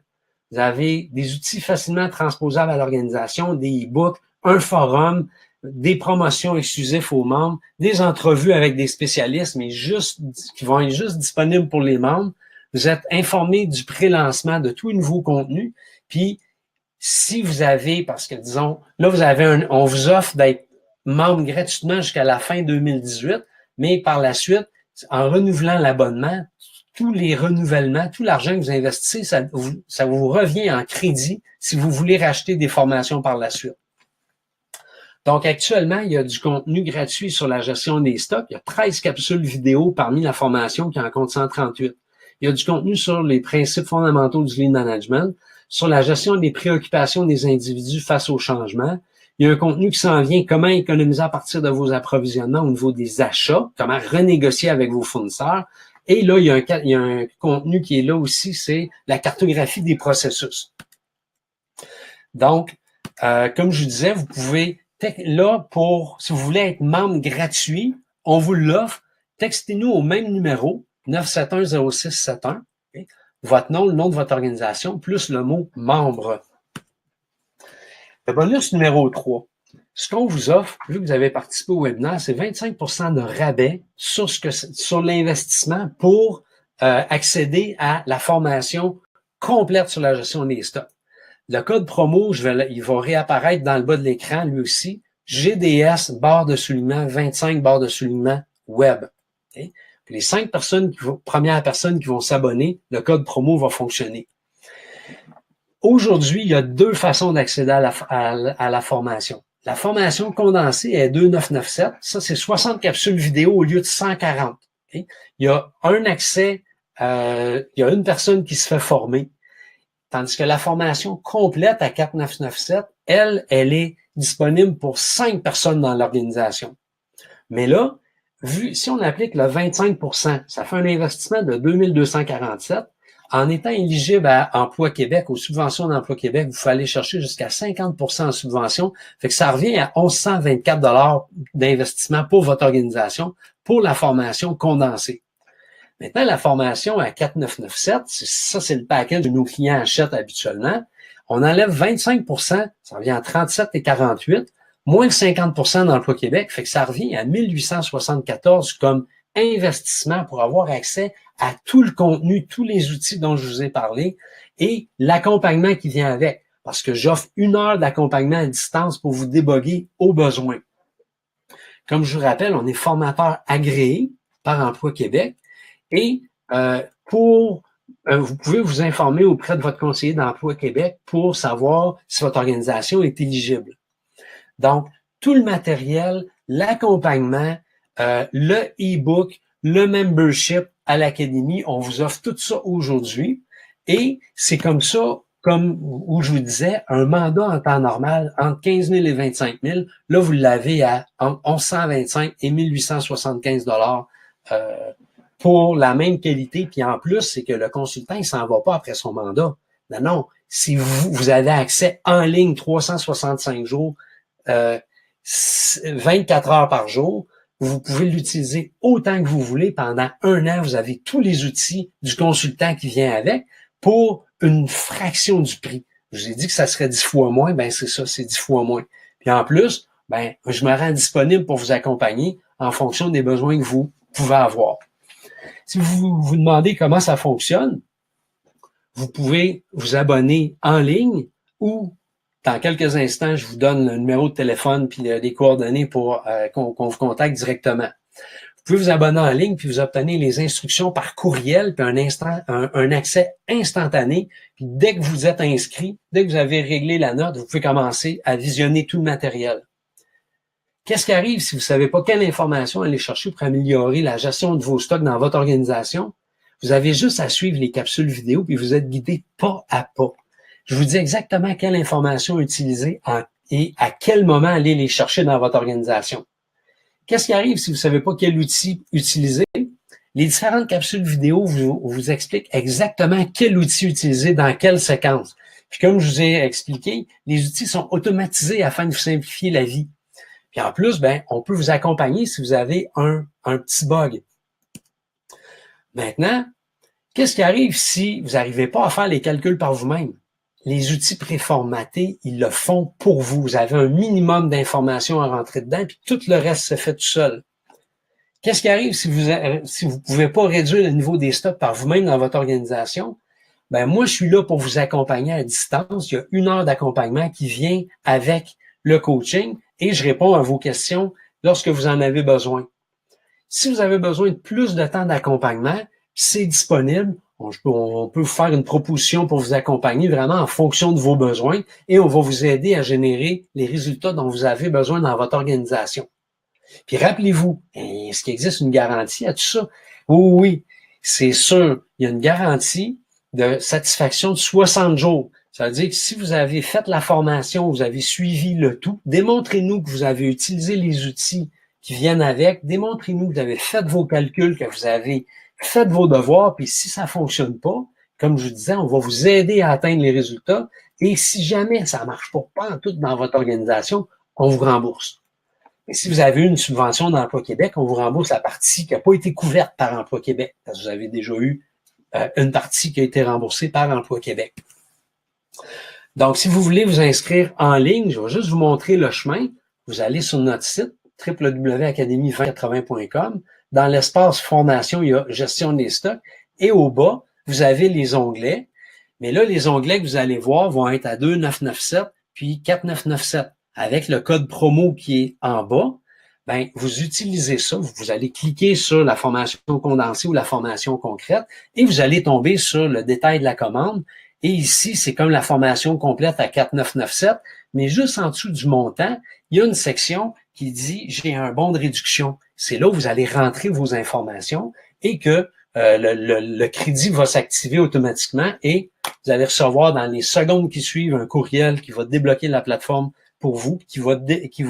Vous avez des outils facilement transposables à l'organisation, des e-books, un forum, des promotions exclusives aux membres, des entrevues avec des spécialistes, mais qui vont être juste disponibles pour les membres. Vous êtes informés du pré-lancement de tout nouveau contenu. Puis, si vous avez, parce que disons, là, on vous offre d'être membre gratuitement jusqu'à la fin 2018, mais par la suite, en renouvelant l'abonnement, tous les renouvellements, tout l'argent que vous investissez, ça vous revient en crédit si vous voulez racheter des formations par la suite. Donc, actuellement, il y a du contenu gratuit sur la gestion des stocks. Il y a 13 capsules vidéo parmi la formation qui en compte 138. Il y a du contenu sur les principes fondamentaux du lean management, sur la gestion des préoccupations des individus face au changement. Il y a un contenu qui s'en vient, comment économiser à partir de vos approvisionnements au niveau des achats, comment renégocier avec vos fournisseurs. Et là, il y a un contenu qui est là aussi, c'est la cartographie des processus. Donc, comme je vous disais, vous pouvez, là, si vous voulez être membre gratuit, on vous l'offre. Textez-nous au même numéro, 971-0671, okay? Votre nom, le nom de votre organisation, plus le mot « membre ». Le bonus numéro 3. Ce qu'on vous offre, vu que vous avez participé au webinaire, c'est 25% de rabais sur l'investissement pour accéder à la formation complète sur la gestion des stocks. Le code promo, il va réapparaître dans le bas de l'écran, lui aussi. GDS, barre de soulignement, 25 barres de soulignement web. Okay? Puis les premières personnes qui vont s'abonner, le code promo va fonctionner. Aujourd'hui, il y a 2 façons d'accéder à la formation. La formation condensée est 2997. Ça, c'est 60 capsules vidéo au lieu de 140. Okay? Il y a un accès, il y a une personne qui se fait former. Tandis que la formation complète à 4997, elle est disponible pour 5 personnes dans l'organisation. Mais là, si on applique le 25%, ça fait un investissement de 2247. En étant éligible à Emploi Québec, aux subventions d'Emploi Québec, vous pouvez aller chercher jusqu'à 50% en subvention. Fait que ça revient à 1124 $ d'investissement pour votre organisation pour la formation condensée. Maintenant, la formation à 4997, ça, c'est le package que nos clients achètent habituellement. On enlève 25%, ça revient à 37,48, moins de 50% d'Emploi Québec, fait que ça revient à 1874 comme investissement pour avoir accès à tout le contenu, tous les outils dont je vous ai parlé et l'accompagnement qui vient avec. Parce que j'offre 1 heure d'accompagnement à distance pour vous déboguer au besoin. Comme je vous rappelle, on est formateur agréé par Emploi Québec et vous pouvez vous informer auprès de votre conseiller d'Emploi Québec pour savoir si votre organisation est éligible. Donc, tout le matériel, l'accompagnement, le e-book, le membership à l'Académie, on vous offre tout ça aujourd'hui. Et c'est comme ça, comme où je vous disais, un mandat en temps normal entre 15 000 et 25 000. Là, vous l'avez à entre 1125 et 1875 pour la même qualité. Puis en plus, c'est que le consultant, il s'en va pas après son mandat. Non, non. Si vous avez accès en ligne 365 jours, 24 heures par jour, vous pouvez l'utiliser autant que vous voulez. Pendant 1 an, vous avez tous les outils du consultant qui vient avec pour une fraction du prix. Je vous ai dit que ça serait 10 fois moins, ben c'est ça, c'est 10 fois moins. Puis en plus, ben je me rends disponible pour vous accompagner en fonction des besoins que vous pouvez avoir. Si vous vous demandez comment ça fonctionne, vous pouvez vous abonner en ligne ou dans quelques instants, je vous donne le numéro de téléphone puis les coordonnées pour qu'on vous contacte directement. Vous pouvez vous abonner en ligne puis vous obtenez les instructions par courriel puis un accès instantané. Puis dès que vous êtes inscrit, dès que vous avez réglé la note, vous pouvez commencer à visionner tout le matériel. Qu'est-ce qui arrive si vous ne savez pas quelle information aller chercher pour améliorer la gestion de vos stocks dans votre organisation? Vous avez juste à suivre les capsules vidéo puis vous êtes guidé pas à pas. Je vous dis exactement quelle information utiliser et à quel moment aller les chercher dans votre organisation. Qu'est-ce qui arrive si vous ne savez pas quel outil utiliser? Les différentes capsules vidéo vous expliquent exactement quel outil utiliser dans quelle séquence. Puis comme je vous ai expliqué, les outils sont automatisés afin de vous simplifier la vie. Puis en plus, ben, on peut vous accompagner si vous avez un petit bug. Maintenant, qu'est-ce qui arrive si vous n'arrivez pas à faire les calculs par vous-même? Les outils préformatés, ils le font pour vous. Vous avez un minimum d'informations à rentrer dedans, puis tout le reste se fait tout seul. Qu'est-ce qui arrive si vous pouvez pas réduire le niveau des stocks par vous-même dans votre organisation? Ben moi, je suis là pour vous accompagner à distance. Il y a 1 heure d'accompagnement qui vient avec le coaching et je réponds à vos questions lorsque vous en avez besoin. Si vous avez besoin de plus de temps d'accompagnement, c'est disponible. On peut vous faire une proposition pour vous accompagner vraiment en fonction de vos besoins et on va vous aider à générer les résultats dont vous avez besoin dans votre organisation. Puis rappelez-vous, est-ce qu'il existe une garantie à tout ça? Oui, c'est sûr. Il y a une garantie de satisfaction de 60 jours. Ça veut dire que si vous avez fait la formation, vous avez suivi le tout, démontrez-nous que vous avez utilisé les outils qui viennent avec, démontrez-nous que vous avez fait vos calculs, que vous avez fait vos devoirs, puis si ça fonctionne pas, comme je vous disais, on va vous aider à atteindre les résultats, et si jamais ça marche pas en tout dans votre organisation, on vous rembourse. Et si vous avez eu une subvention d'Emploi Québec, on vous rembourse la partie qui n'a pas été couverte par Emploi Québec, parce que vous avez déjà eu une partie qui a été remboursée par Emploi Québec. Donc, si vous voulez vous inscrire en ligne, je vais juste vous montrer le chemin. Vous allez sur notre site www.academy2080.com. Dans l'espace formation, il y a gestion des stocks. Et au bas, vous avez les onglets. Mais là, les onglets que vous allez voir vont être à 2997 puis 4997. Avec le code promo qui est en bas, ben, vous utilisez ça. Vous allez cliquer sur la formation condensée ou la formation concrète et vous allez tomber sur le détail de la commande. Et ici, c'est comme la formation complète à 4997, mais juste en dessous du montant, il y a une section qui dit « J'ai un bon de réduction ». C'est là où vous allez rentrer vos informations et que le crédit va s'activer automatiquement et vous allez recevoir dans les secondes qui suivent un courriel qui va débloquer la plateforme pour vous, qui va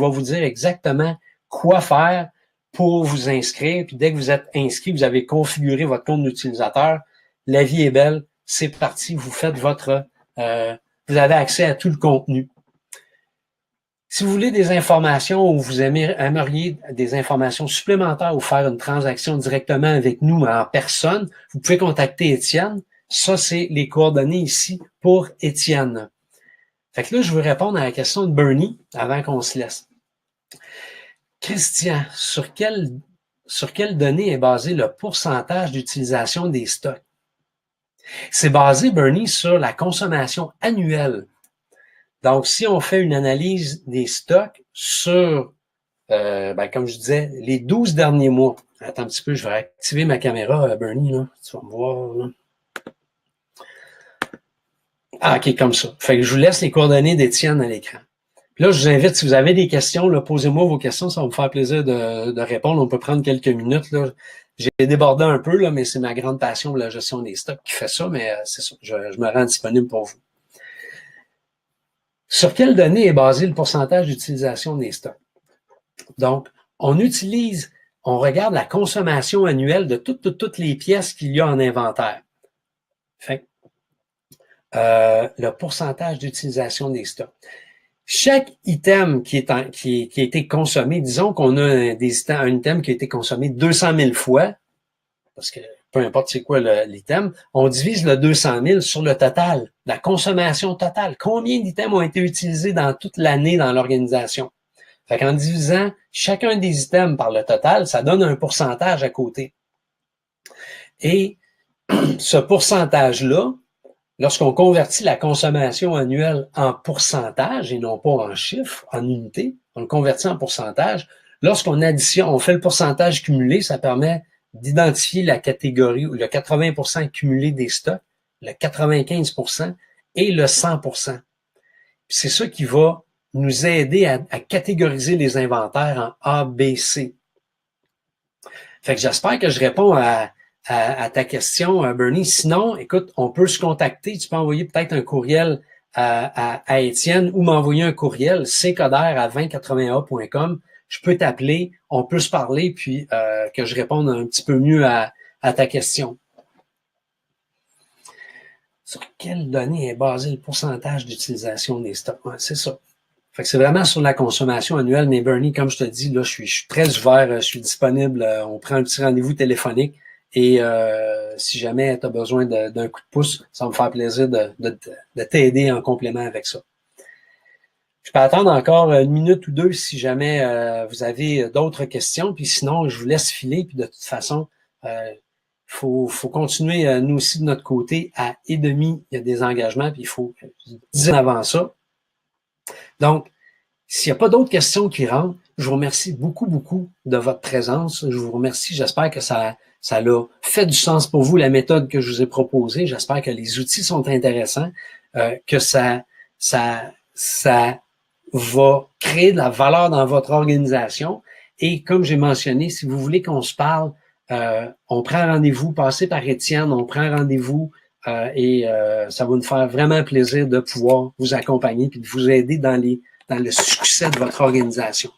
vous dire exactement quoi faire pour vous inscrire. Puis dès que vous êtes inscrit, vous avez configuré votre compte d'utilisateur. La vie est belle. C'est parti, vous faites vous avez accès à tout le contenu. Si vous voulez des informations ou vous aimeriez des informations supplémentaires ou faire une transaction directement avec nous en personne, vous pouvez contacter Étienne. Ça, c'est les coordonnées ici pour Étienne. Fait que là, je veux répondre à la question de Bernie avant qu'on se laisse. Christian, sur quelle sur quelle donnée est basé le pourcentage d'utilisation des stocks? C'est basé, Bernie, sur la consommation annuelle. Donc, si on fait une analyse des stocks sur, comme je disais, les 12 derniers mois. Attends un petit peu, je vais activer ma caméra, Bernie, là. Tu vas me voir, là. Ah, OK, comme ça. Fait que je vous laisse les coordonnées d'Étienne à l'écran. Puis là, je vous invite, si vous avez des questions, là, posez-moi vos questions, ça va me faire plaisir de répondre. On peut prendre quelques minutes, là. J'ai débordé un peu, là, mais c'est ma grande passion, la gestion des stocks qui fait ça, mais c'est ça, je me rends disponible pour vous. Sur quelle donnée est basé le pourcentage d'utilisation des stocks? Donc, on regarde la consommation annuelle de toutes les pièces qu'il y a en inventaire. Fait le pourcentage d'utilisation des stocks. Chaque item qui a été consommé, disons qu'on a un item qui a été consommé 200 000 fois, parce que peu importe c'est quoi l'item, on divise le 200 000 sur le total, la consommation totale. Combien d'items ont été utilisés dans toute l'année dans l'organisation? Fait qu'en divisant chacun des items par le total, ça donne un pourcentage à côté. Et ce pourcentage-là, lorsqu'on convertit la consommation annuelle en pourcentage et non pas en chiffres, en unités, on le convertit en pourcentage. Lorsqu'on additionne, on fait le pourcentage cumulé, ça permet d'identifier la catégorie ou le 80% cumulé des stocks, le 95% et le 100%. C'est ça qui va nous aider à catégoriser les inventaires en A, B, C. Fait que j'espère que je réponds à ta question, Bernie. Sinon, écoute, on peut se contacter. Tu peux envoyer peut-être un courriel à Étienne ou m'envoyer un courriel ccoder@2080a.com. Je peux t'appeler, on peut se parler, puis que je réponde un petit peu mieux à ta question. Sur quelle donnée est basé le pourcentage d'utilisation des stocks? Ouais, c'est ça. Fait que c'est vraiment sur la consommation annuelle. Mais Bernie, comme je te dis, là, je suis très ouvert, je suis disponible. On prend un petit rendez-vous téléphonique. Et si jamais tu as besoin d'un coup de pouce, ça va me faire plaisir de t'aider en complément avec ça. Je peux attendre encore une minute ou deux si jamais vous avez d'autres questions. Puis sinon, je vous laisse filer. Puis de toute façon, faut continuer, nous aussi, de notre côté, à et demi, il y a des engagements, puis il faut dire avant ça. Donc, s'il n'y a pas d'autres questions qui rentrent, je vous remercie beaucoup, beaucoup de votre présence. Je vous remercie. J'espère que ça a fait du sens pour vous, la méthode que je vous ai proposée. J'espère que les outils sont intéressants, que ça va créer de la valeur dans votre organisation. Et comme j'ai mentionné, si vous voulez qu'on se parle, on prend rendez-vous, passez par Étienne, on prend rendez-vous et ça va nous faire vraiment plaisir de pouvoir vous accompagner et de vous aider dans le succès de votre organisation.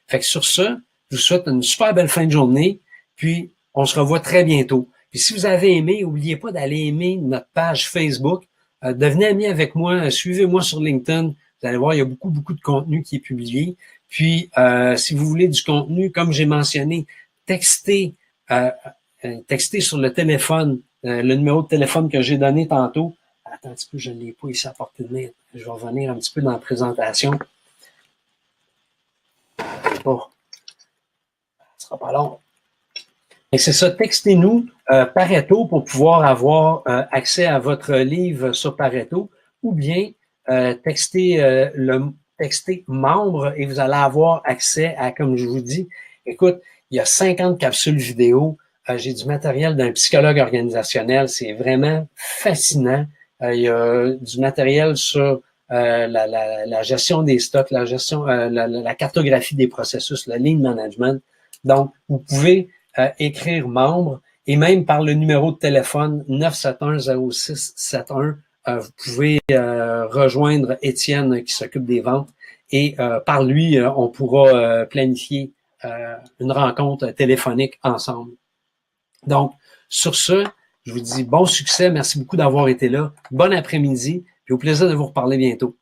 Fait que sur ce, je vous souhaite une super belle fin de journée, puis on se revoit très bientôt. Puis si vous avez aimé, n'oubliez pas d'aller aimer notre page Facebook, devenez ami avec moi, suivez-moi sur LinkedIn, vous allez voir, il y a beaucoup, beaucoup de contenu qui est publié. Puis si vous voulez du contenu, comme j'ai mentionné, textez sur le téléphone, le numéro de téléphone que j'ai donné tantôt. Attends un petit peu, je ne l'ai pas ici à portée de main. Je vais revenir un petit peu dans la présentation. Bon, ce sera pas long. Et c'est ça, textez-nous Pareto pour pouvoir avoir accès à votre livre sur Pareto, ou bien textez membre et vous allez avoir accès à, comme je vous dis, écoute, il y a 50 capsules vidéo. J'ai du matériel d'un psychologue organisationnel. C'est vraiment fascinant. Il y a du matériel sur la gestion des stocks, la cartographie des processus, le lean management. Donc, vous pouvez écrire membre et même par le numéro de téléphone 971-0671, vous pouvez rejoindre Étienne qui s'occupe des ventes et par lui, on pourra planifier une rencontre téléphonique ensemble. Donc, sur ce, je vous dis bon succès. Merci beaucoup d'avoir été là. Bon après-midi. Puis au plaisir de vous reparler bientôt.